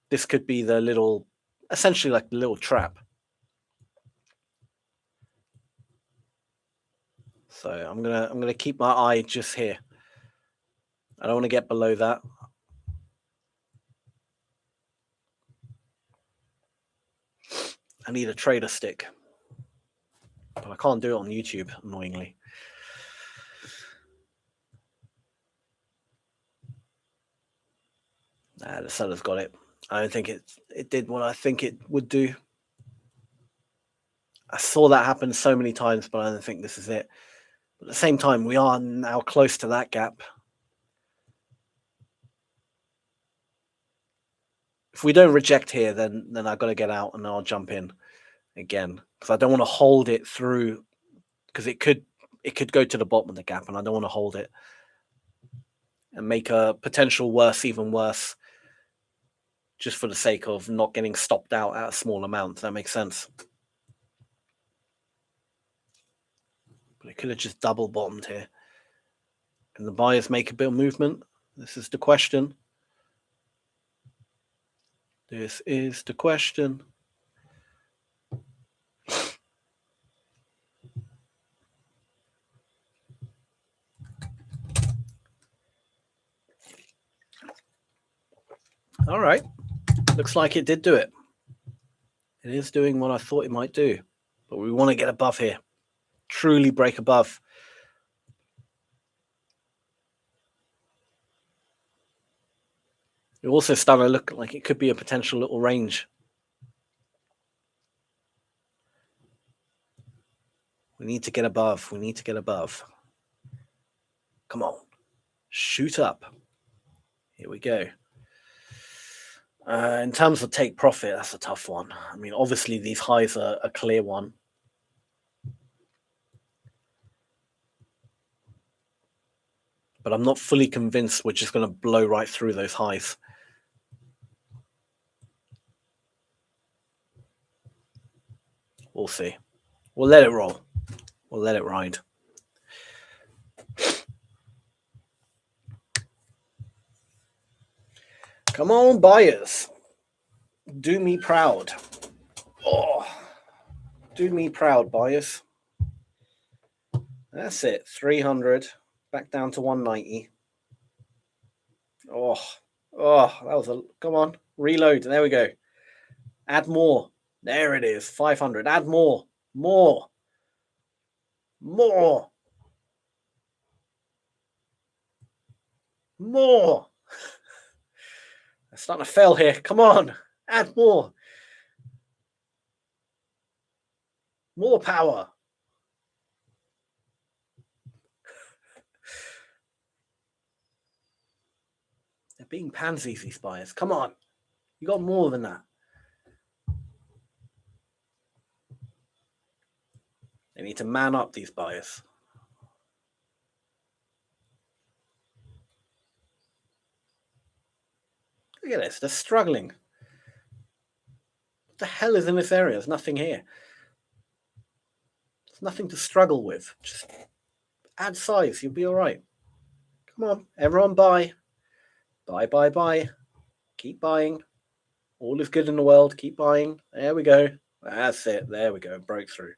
this could be the little, essentially like the little trap. So I'm gonna keep my eye just here. I don't want to get below that. I need a trader stick, but I can't do it on YouTube, annoyingly. Nah, the seller's got it. I don't think it did what I think it would do. I saw that happen so many times, but I don't think this is it. But at the same time, we are now close to that gap. If we don't reject here, then I've got to get out and I'll jump in again, because I don't want to hold it through, because it could go to the bottom of the gap, and I don't want to hold it and make a potential worse even worse, just for the sake of not getting stopped out at a small amount. Does that make sense? But it could have just double bottomed here. Can the buyers make a bit of movement? This is the question. This is the question. All right. Looks like it did do it. It is doing what I thought it might do. But we want to get above here. Truly break above. It also starting to look like it could be a potential little range. We need to get above. We need to get above. Come on. Shoot up. Here we go. In terms of take profit, that's a tough one. I mean, obviously these highs are a clear one. But I'm not fully convinced we're just going to blow right through those highs. We'll see. We'll let it roll. We'll let it ride. Come on, buyers. Do me proud. Oh, do me proud, buyers. That's it. 300. Back down to 190. Oh, that was a... Come on. Reload. There we go. Add more. There it is. 500. Add more. More. More. More. I'm starting to fail here. Come on. Add more. More power. They're being pansies, these buyers. Come on. You got more than that. They need to man up, these buyers. Look at this. They're struggling. What the hell is in this area? There's nothing here. There's nothing to struggle with. Just add size. You'll be all right. Come on. Everyone buy. Buy, buy, buy. Keep buying. All is good in the world. Keep buying. There we go. That's it. There we go. Broke through.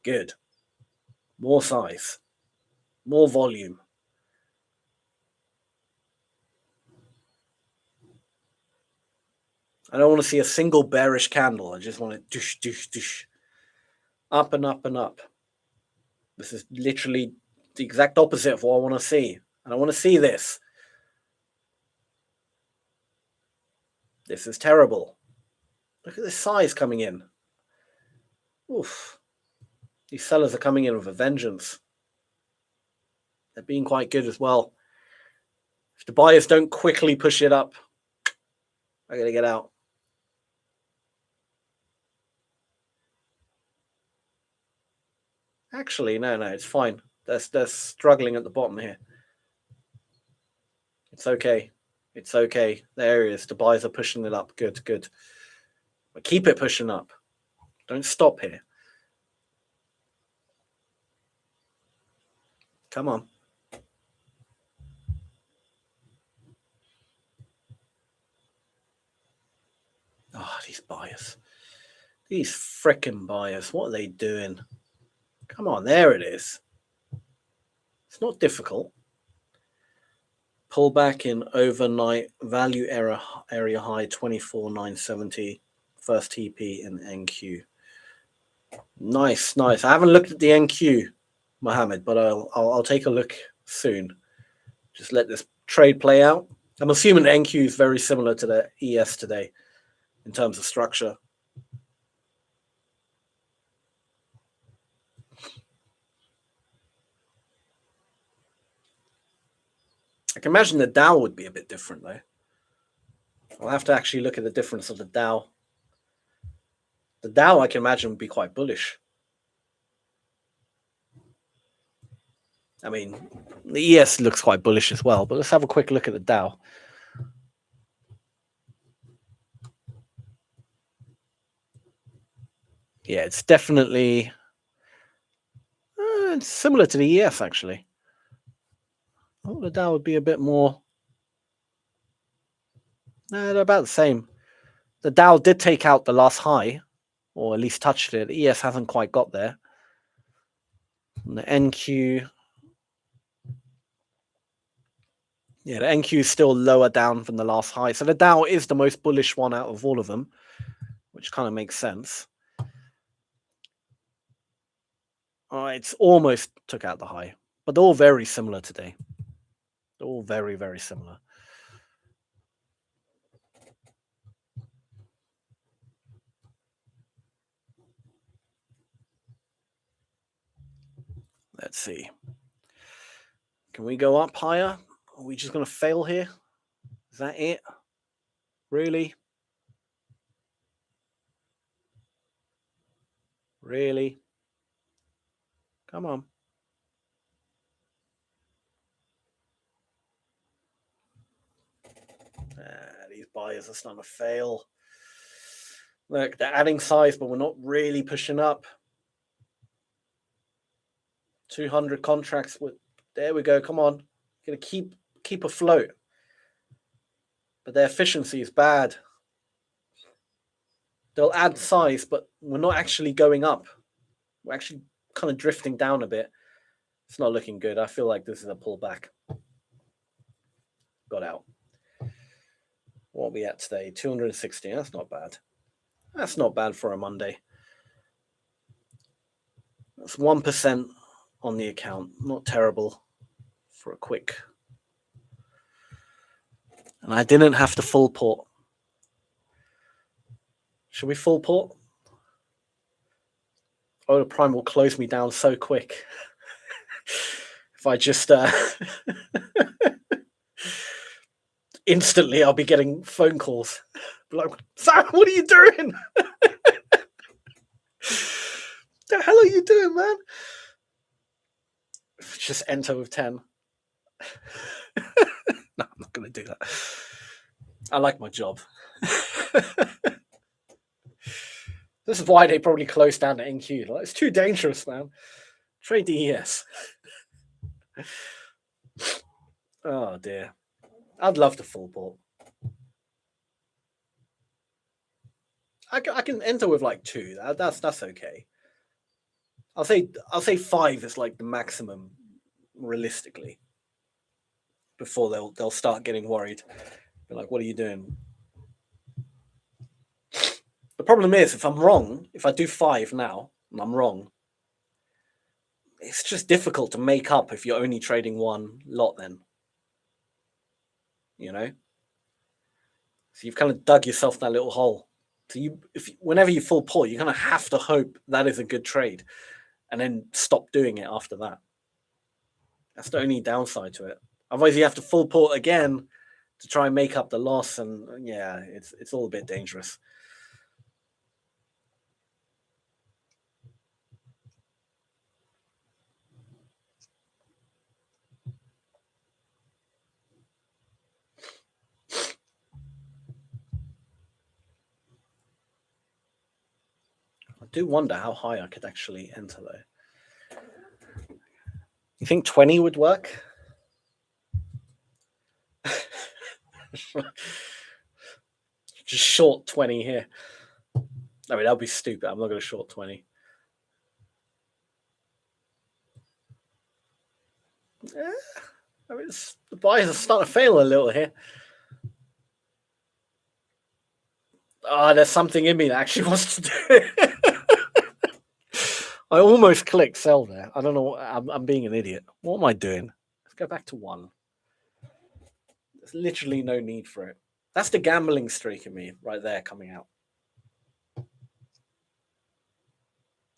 Good. More size. More volume. I don't want to see a single bearish candle. I just want it doosh, doosh, doosh. Up and up and up. This is literally the exact opposite of what I want to see. And I want to see this. This is terrible. Look at this size coming in. Oof. These sellers are coming in with a vengeance. They're being quite good as well. If the buyers don't quickly push it up, I gotta get out. Actually, no, it's fine. They're struggling at the bottom here. It's okay. It's okay. There it is. The buyers are pushing it up. Good, good. But keep it pushing up. Don't stop here. Come on. Oh, these buyers. These frickin' buyers. What are they doing? Come on, there it is. It's not difficult. Pull back in overnight. Value area high 24,970. First TP in NQ. Nice, nice. I haven't looked at the NQ, Mohammed, but I'll take a look soon. Just let this trade play out. I'm assuming the NQ is very similar to the ES today in terms of structure. I can imagine the Dow would be a bit different though. I'll have to actually look at the difference of the Dow. The Dow, I can imagine, would be quite bullish. I mean, the ES looks quite bullish as well, but let's have a quick look at the Dow. Yeah, it's definitely it's similar to the ES, actually. Oh, the Dow would be a bit more. No, they're about the same. The Dow did take out the last high, or at least touched it. The ES hasn't quite got there. And the NQ. Yeah, the NQ is still lower down from the last high. So the Dow is the most bullish one out of all of them, which kind of makes sense. It's almost took out the high, but they're all very similar today. They're all very, very similar. Let's see. Can we go up higher? Are we just going to fail here? Is that it? Really? Really? Come on. These buyers are starting to fail. Look, they're adding size, but we're not really pushing up. 200 contracts. There we go. Come on. Gonna keep afloat. But their efficiency is bad. They'll add size, but we're not actually going up. We're actually kind of drifting down a bit. It's not looking good. I feel like this is a pullback. Got out. What are we at today? 260. That's not bad. That's not bad for a Monday. That's 1% on the account. Not terrible for a quick. And I didn't have to full port. Should we full port? Oh, the prime will close me down so quick. If I just instantly, I'll be getting phone calls. Like, Sam, what are you doing? The hell are What are you doing, man? Just enter with 10. No, I'm not going to do that. I like my job. This is why they probably closed down the NQ. Like, it's too dangerous, man. Trade DES. Oh dear. I'd love to full port. I can enter with like 2. That's okay. I'll say 5 is like the maximum, realistically. Before they'll start getting worried. They're like, what are you doing? The problem is, if I'm wrong, if I do 5 now and I'm wrong, it's just difficult to make up if you're only trading one lot then. You know? So you've kind of dug yourself in that little hole. So whenever you full port, you kind of have to hope that is a good trade and then stop doing it after that. That's the only downside to it. Otherwise, you have to full port again to try and make up the loss, and yeah, it's all a bit dangerous. I do wonder how high I could actually enter, though. You think 20 would work? Just short 20 here. I mean, that'd be stupid. I'm not going to short 20. Yeah, I mean, the buyers are starting to fail a little here. There's something in me that actually wants to do it. I almost clicked sell there. I don't know. I'm being an idiot. What am I doing? Let's go back to 1. There's literally no need for it. That's the gambling streak in me right there coming out.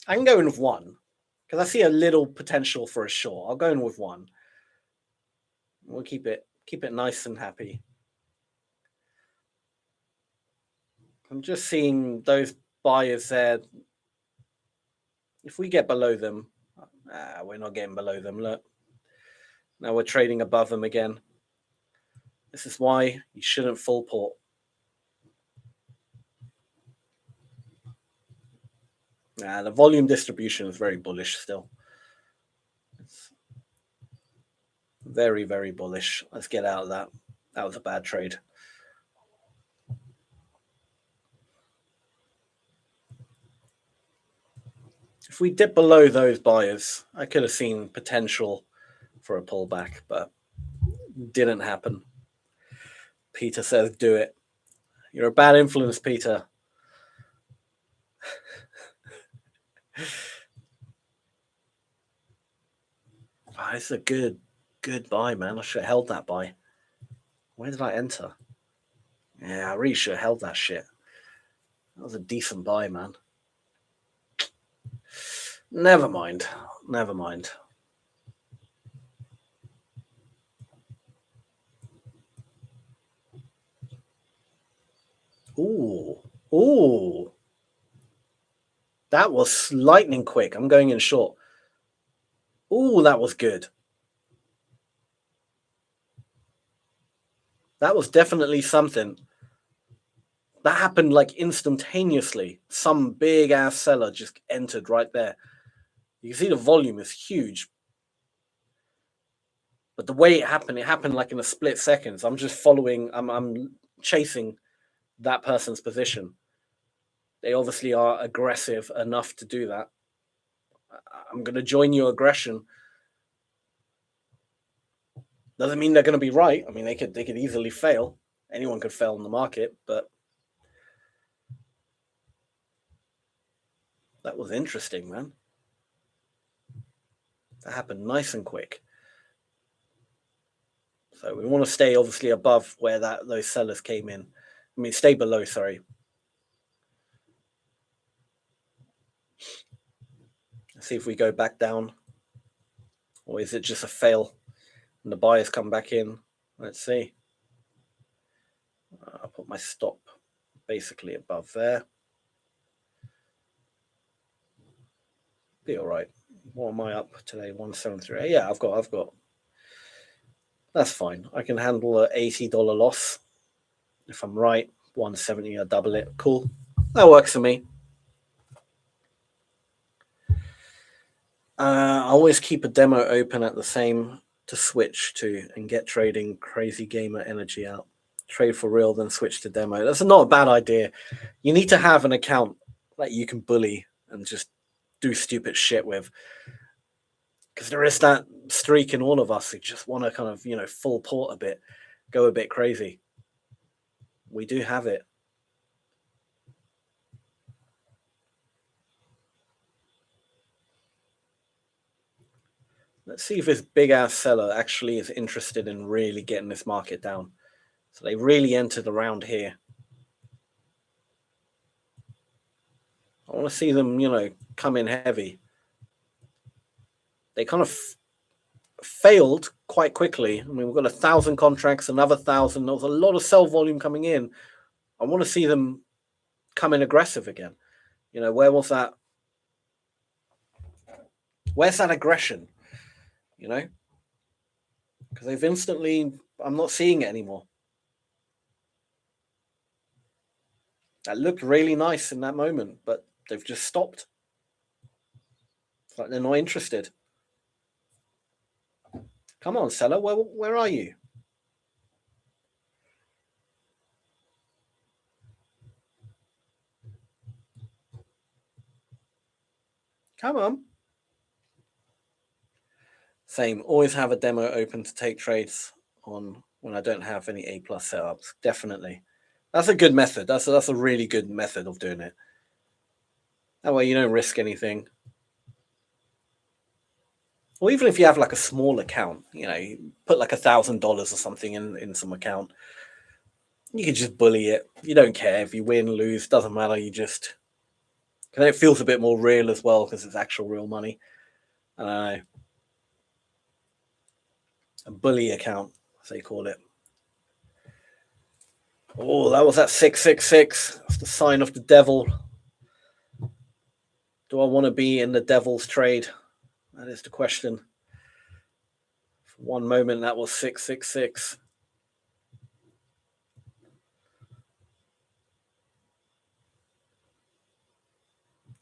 I can go in with 1 because I see a little potential for a short. I'll go in with 1. We'll keep it nice and happy. I'm just seeing those buyers there. If we get below them, we're not getting below them. Look, now we're trading above them again. This is why you shouldn't full port. The volume distribution is very bullish still. It's very, very bullish. Let's get out of that. That was a bad trade. If we dip below those buyers, I could have seen potential for a pullback, but didn't happen. Peter says, do it. You're a bad influence, Peter. It's a good buy, man. I should have held that buy. Where did I enter? Yeah, I really should have held that shit. That was a decent buy, man. Never mind. Ooh. That was lightning quick. I'm going in short. Ooh, that was good. That was definitely something. That happened like instantaneously. Some big ass seller just entered right there. You can see the volume is huge. But the way it happened like in a split second. So I'm just following, I'm chasing that person's position. They obviously are aggressive enough to do that. I'm going to join your aggression. Doesn't mean they're going to be right. I mean, they could easily fail. Anyone could fail in the market, but that was interesting, man. That happened nice and quick. So we want to stay obviously above where those sellers came in. I mean, stay below, sorry. Let's see if we go back down. Or is it just a fail and the buyers come back in? Let's see. I'll put my stop basically above there. Be all right. What am I up today? 173. Yeah, I've got. That's fine. I can handle a $80 loss if I'm right. 170, I double it. Cool. That works for me. I always keep a demo open at the same to switch to and get trading crazy gamer energy out. Trade for real, then switch to demo. That's not a bad idea. You need to have an account that you can bully and just do stupid shit with. Because there is that streak in all of us who just want to kind of, full port a bit, go a bit crazy. We do have it. Let's see if this big ass seller actually is interested in really getting this market down. So they really entered around here. I want to see them, come in heavy. They kind of failed quite quickly. I mean, we've got 1,000 contracts, another 1,000. There was a lot of sell volume coming in. I want to see them come in aggressive again. Where was that? Where's that aggression? Because they've instantly, I'm not seeing it anymore. That looked really nice in that moment, but they've just stopped. It's like they're not interested. Come on, seller, where are you? Come on. Same, always have a demo open to take trades on when I don't have any A+ setups. Definitely. That's a good method. That's a really good method of doing it. That way you don't risk anything. Or even if you have like a small account, you put like $1,000 or something in some account, you can just bully it. You don't care if you win, lose, doesn't matter. You just, because it feels a bit more real as well because it's actual real money. I don't know. A bully account, as they call it. Oh, that was that 666. That's the sign of the devil. Do I want to be in the devil's trade? That is the question. For one moment, that was 666.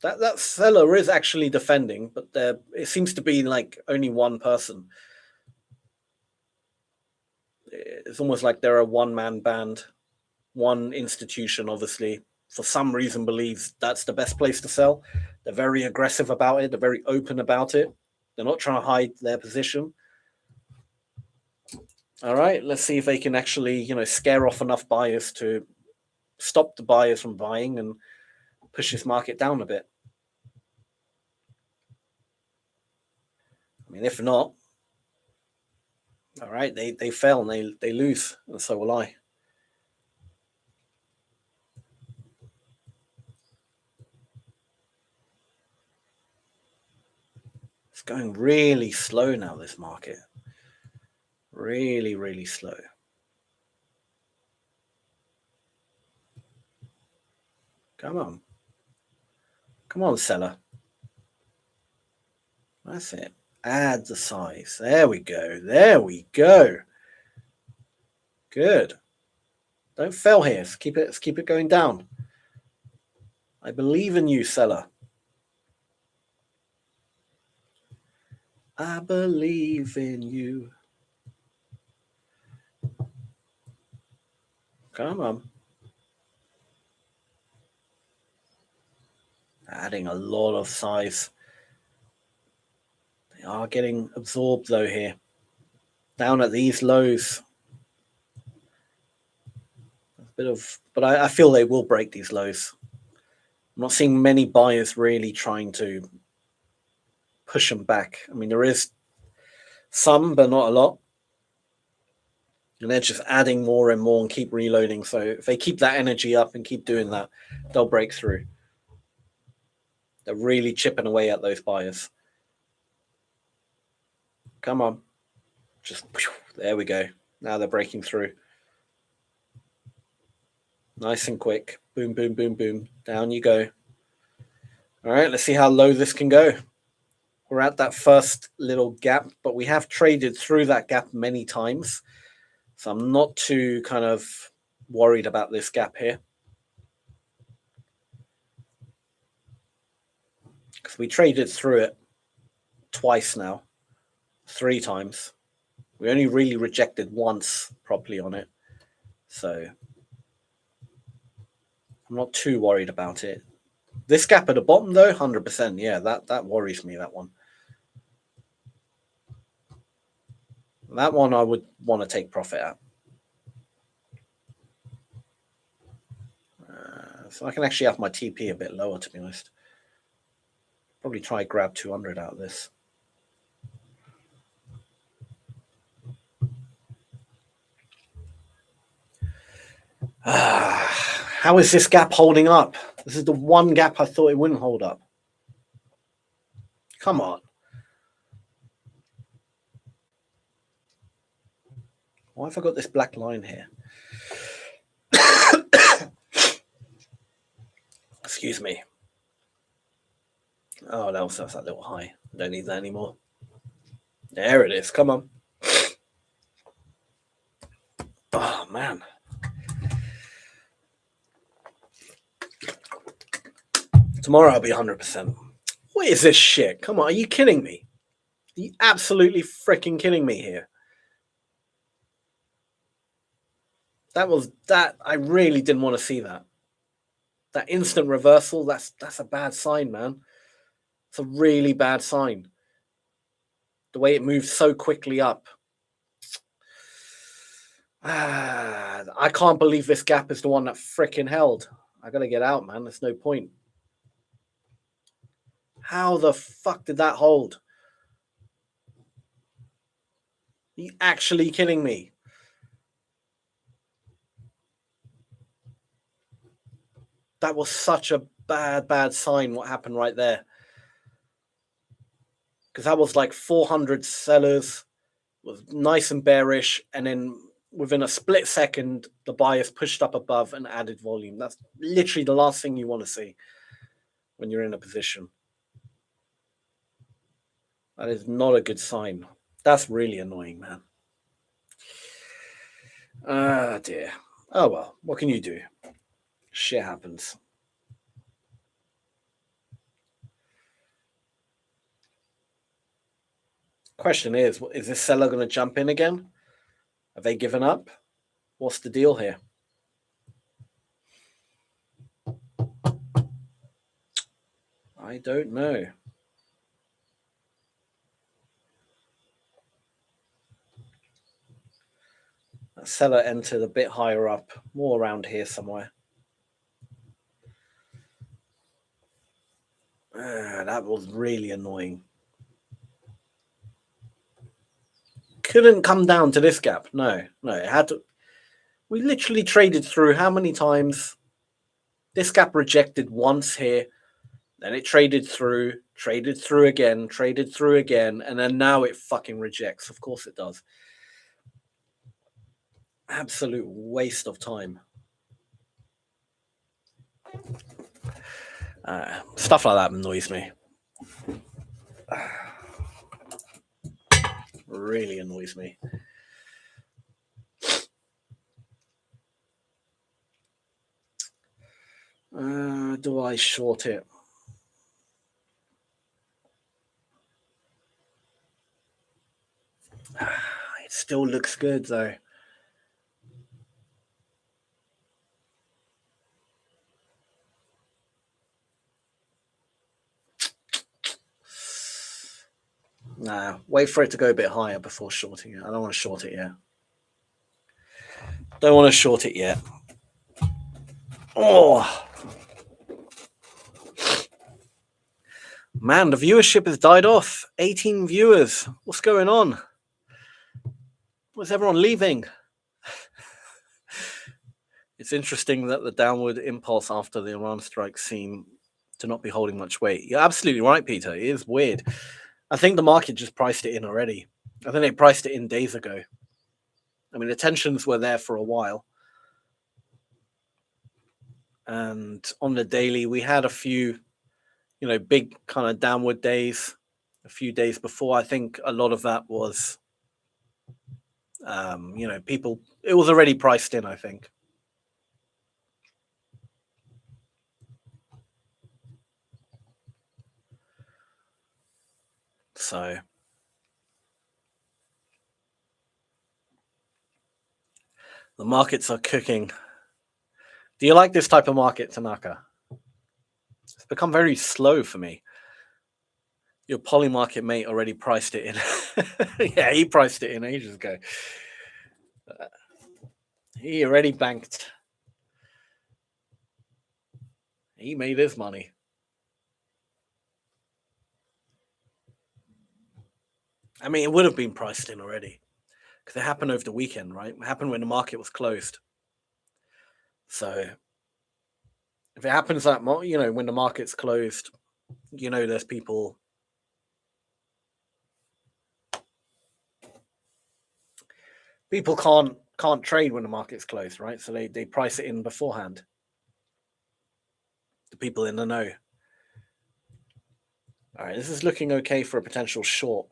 That seller is actually defending, but it seems to be like only one person. It's almost like they're a one-man band. One institution, obviously, for some reason believes that's the best place to sell. They're very aggressive about it. They're very open about it. They're not trying to hide their position. All right, let's see if they can actually, scare off enough buyers to stop the buyers from buying and push this market down a bit. I mean, if not, all right, they fail and they lose, and so will I. It's going really slow now, this market. Really, really slow. Come on. Come on, seller. That's it. Add the size. There we go. There we go. Good. Don't fail here. Let's keep it going down. I believe in you, seller. I believe in you. Come on. Adding a lot of size. They are getting absorbed though here. Down at these lows. But I feel they will break these lows. I'm not seeing many buyers really trying to push them back. I mean, there is some, but not a lot. And they're just adding more and more and keep reloading. So if they keep that energy up and keep doing that, they'll break through. They're really chipping away at those buyers. Come on. Just, there we go. Now they're breaking through. Nice and quick. Boom, boom, boom, boom. Down you go. All right, let's see how low this can go. We're at that first little gap, but we have traded through that gap many times. So I'm not too kind of worried about this gap here. Because we traded through it twice now, 3 times. We only really rejected once properly on it. So I'm not too worried about it. This gap at the bottom though, 100%. Yeah, that worries me, that one. That one I would want to take profit at. So I can actually have my TP a bit lower, to be honest. Probably try grab 200 out of this. How is this gap holding up? This is the one gap I thought it wouldn't hold up. Come on. Why have I got this black line here? Excuse me. Oh, that was that little high. I don't need that anymore. There it is. Come on. Oh, man. Tomorrow I'll be 100%. What is this shit? Come on. Are you kidding me? Are you absolutely freaking kidding me here? That. I really didn't want to see that. That instant reversal, that's a bad sign, man. It's a really bad sign. The way it moved so quickly up. I can't believe this gap is the one that freaking held. I gotta get out, man. There's no point. How the fuck did that hold? Are you actually kidding me? That was such a bad sign what happened right there. Because that was like 400 sellers, was nice and bearish, and then within a split second, the buyers pushed up above and added volume. That's literally the last thing you want to see when you're in a position. That is not a good sign. That's really annoying, man. Ah, dear. Oh, well, what can you do? Shit happens. Question is this seller going to jump in again? Have they given up? What's the deal here? I don't know. That seller entered a bit higher up, more around here somewhere. That was really annoying. Couldn't come down to this gap. No, it had to. We literally traded through how many times? This gap rejected once here, then it traded through again, and then now it fucking rejects. Of course it does. Absolute waste of time. Stuff like that annoys me. Really annoys me. Do I short it? It still looks good though. Nah, wait for it to go a bit higher before shorting it. I don't want to short it yet. Oh, man, the viewership has died off. 18 viewers. What's going on? Where's everyone leaving? It's interesting that the downward impulse after the Iran strike seemed to not be holding much weight. You're absolutely right, Peter. It is weird. I think the market just priced it in already. I think they priced it in days ago. I mean, the tensions were there for a while. And on the daily, we had a few, big kind of downward days. a few days before. I think a lot of that was, people, it was already priced in, I think. So the markets are cooking. Do you like this type of market, Tanaka? It's become very slow for me. Your poly market mate already priced it in. Yeah, he priced it in ages ago. He already banked. He made his money. I mean, it would have been priced in already because it happened over the weekend, right? It happened when the market was closed. So if it happens that when the market's closed, there's people. People can't trade when the market's closed, right? So they price it in beforehand. The people in the know. All right, this is looking okay for a potential short.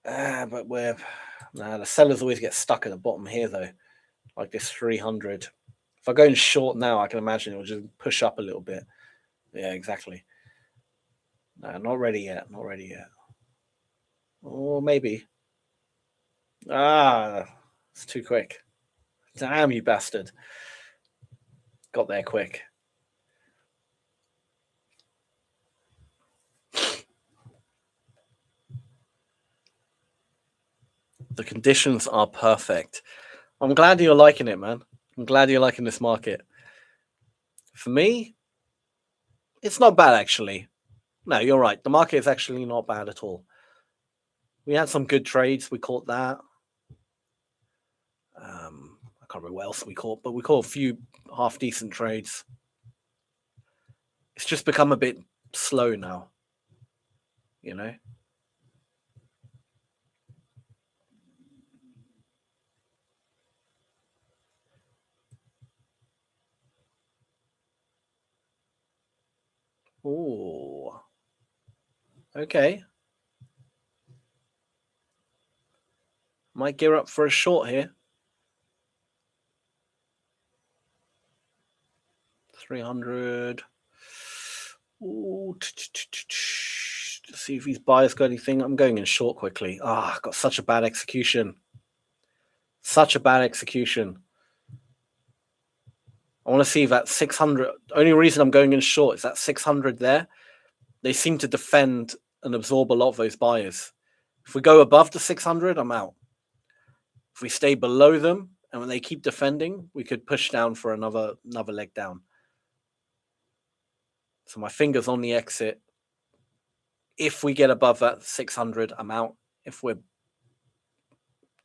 But the sellers always get stuck at the bottom here though, like this 300. If I go in short now, I can imagine it will just push up a little bit. Yeah, exactly. No, not ready yet. Not ready yet. Or maybe. It's too quick. Damn, you bastard. Got there quick. The conditions are perfect. I'm glad you're liking it, man. I'm glad you're liking this market. For me, it's not bad, actually. No, you're right. The market is actually not bad at all. We had some good trades. We caught that. I can't remember what else we caught, but we caught a few half-decent trades. It's just become a bit slow now, Ooh. Okay. Might gear up for a short here. 300. Ooh. See if these buyers got anything. I'm going in short quickly. Got such a bad execution. Such a bad execution. I want to see if that 600. Only reason I'm going in short is that 600 there. They seem to defend and absorb a lot of those buyers. If we go above the 600, I'm out. If we stay below them and when they keep defending, we could push down for another leg down. So my finger's on the exit. If we get above that 600, I'm out. If we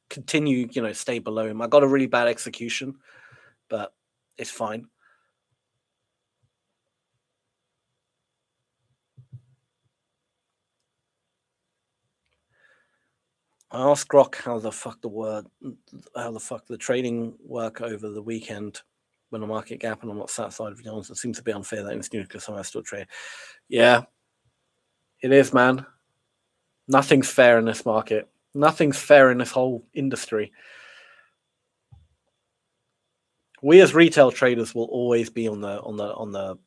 continue, stay below him, I got a really bad execution, but it's fine. I asked Grok how the fuck the trading work over the weekend when the market gap and I'm not satisfied with the answer. It seems to be unfair that it's new because somehow I still trade. Yeah, it is, man. Nothing's fair in this market. Nothing's fair in this whole industry. We as retail traders will always be on the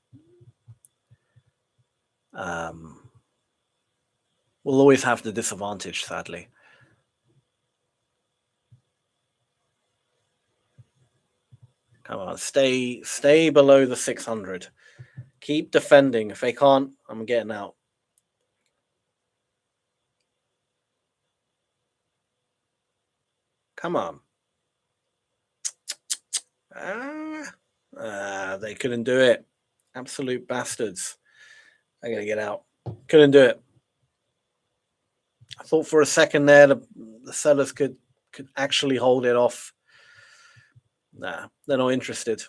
we'll always have the disadvantage, sadly. Come on, stay below the 600. Keep defending. If they can't, I'm getting out. Come on. They couldn't do it. Absolute bastards. I gotta get out. Couldn't do it. I thought for a second there the sellers could actually hold it off. Nah, they're not interested.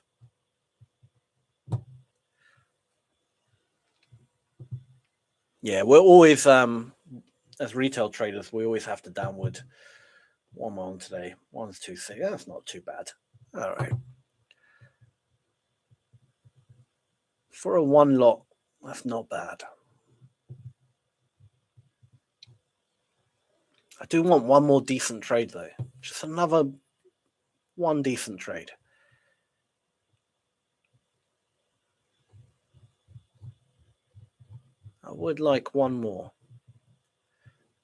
Yeah, we're always as retail traders, we always have to downward. One more on today. 126. That's not too bad. All right. For a one lot, that's not bad. I do want one more decent trade though. Just another one decent trade. I would like one more.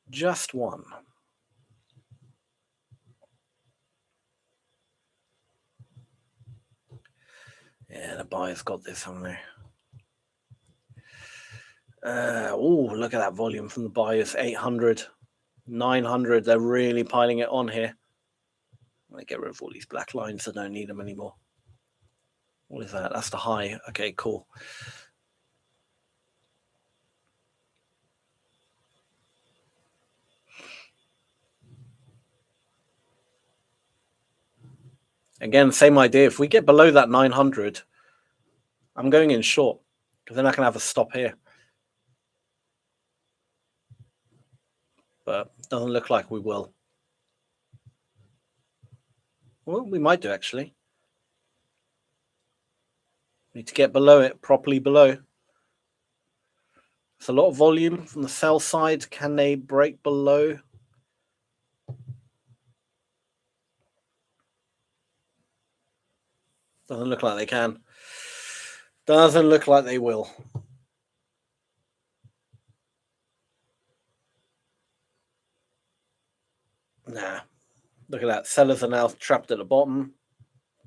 Just one. Yeah, the buyer's got this, haven't they? Oh, look at that volume from the buyers. 800, 900. They're really piling it on here. Let me get rid of all these black lines. I don't need them anymore. What is that? That's the high. Okay, cool. Again, same idea. If we get below that 900, I'm going in short because then I can have a stop here. But doesn't look like we will. Well, we might do actually. Need to get below it, properly below. It's a lot of volume from the sell side. Can they break below? Doesn't look like they can. Doesn't look like they will. Nah. Look at that. Sellers are now trapped at the bottom.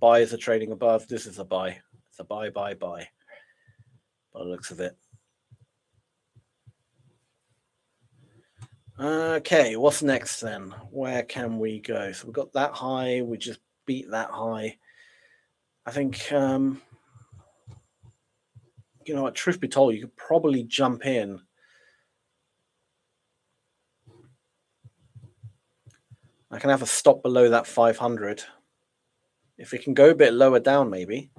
Buyers are trading above. This is a buy. It's a buy, buy, buy. By the looks of it. Okay, what's next then? Where can we go? So we've got that high. We just beat that high. I think, you know what, truth be told, you could probably jump in. I can have a stop below that 500. If we can go a bit lower down, maybe.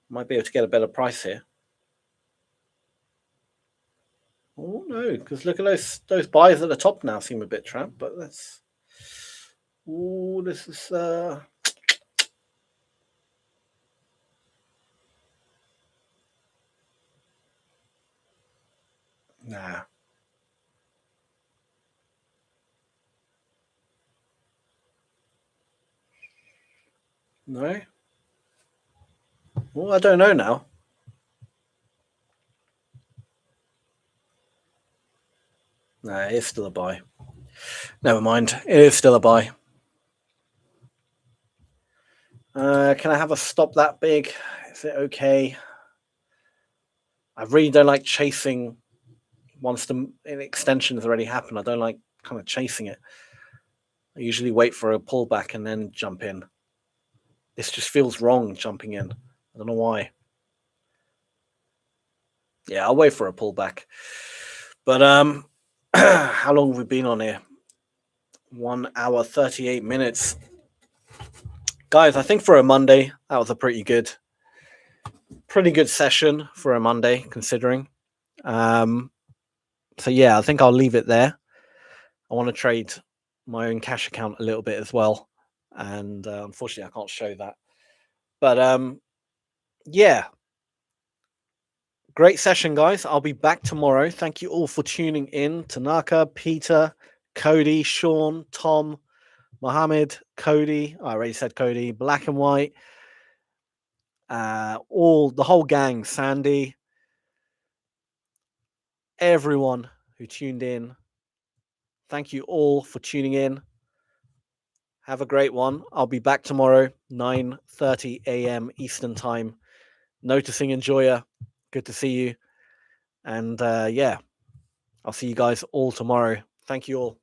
Might be able to get a better price here. Oh no, because look at those buys at the top now seem a bit trapped, but that's. Oh, this is nah. No. Well, I don't know now. Nah, it's still a buy. Never mind. It is still a buy. Can I have a stop that big? Is it okay? I really don't like chasing once the extension has already happened. I don't like kind of chasing it. I usually wait for a pullback and then jump in. This just feels wrong jumping in. I don't know why. Yeah, I'll wait for a pullback. But how long have we been on here? 1 hour 38 minutes. Guys, I think for a Monday, that was a pretty good session for a Monday, considering. So yeah, I think I'll leave it there. I want to trade my own cash account a little bit as well. And unfortunately, I can't show that. But yeah, great session, guys. I'll be back tomorrow. Thank you all for tuning in. Tanaka, Peter, Cody, Sean, Tom, Mohammed, Cody. I already said Cody. Black and White. The whole gang. Sandy. Everyone who tuned in. Thank you all for tuning in. Have a great one. I'll be back tomorrow, 9:30 a.m. Eastern Time. Noticing Enjoyer. Good to see you. And yeah, I'll see you guys all tomorrow. Thank you all.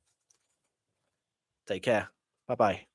Take care. Bye-bye.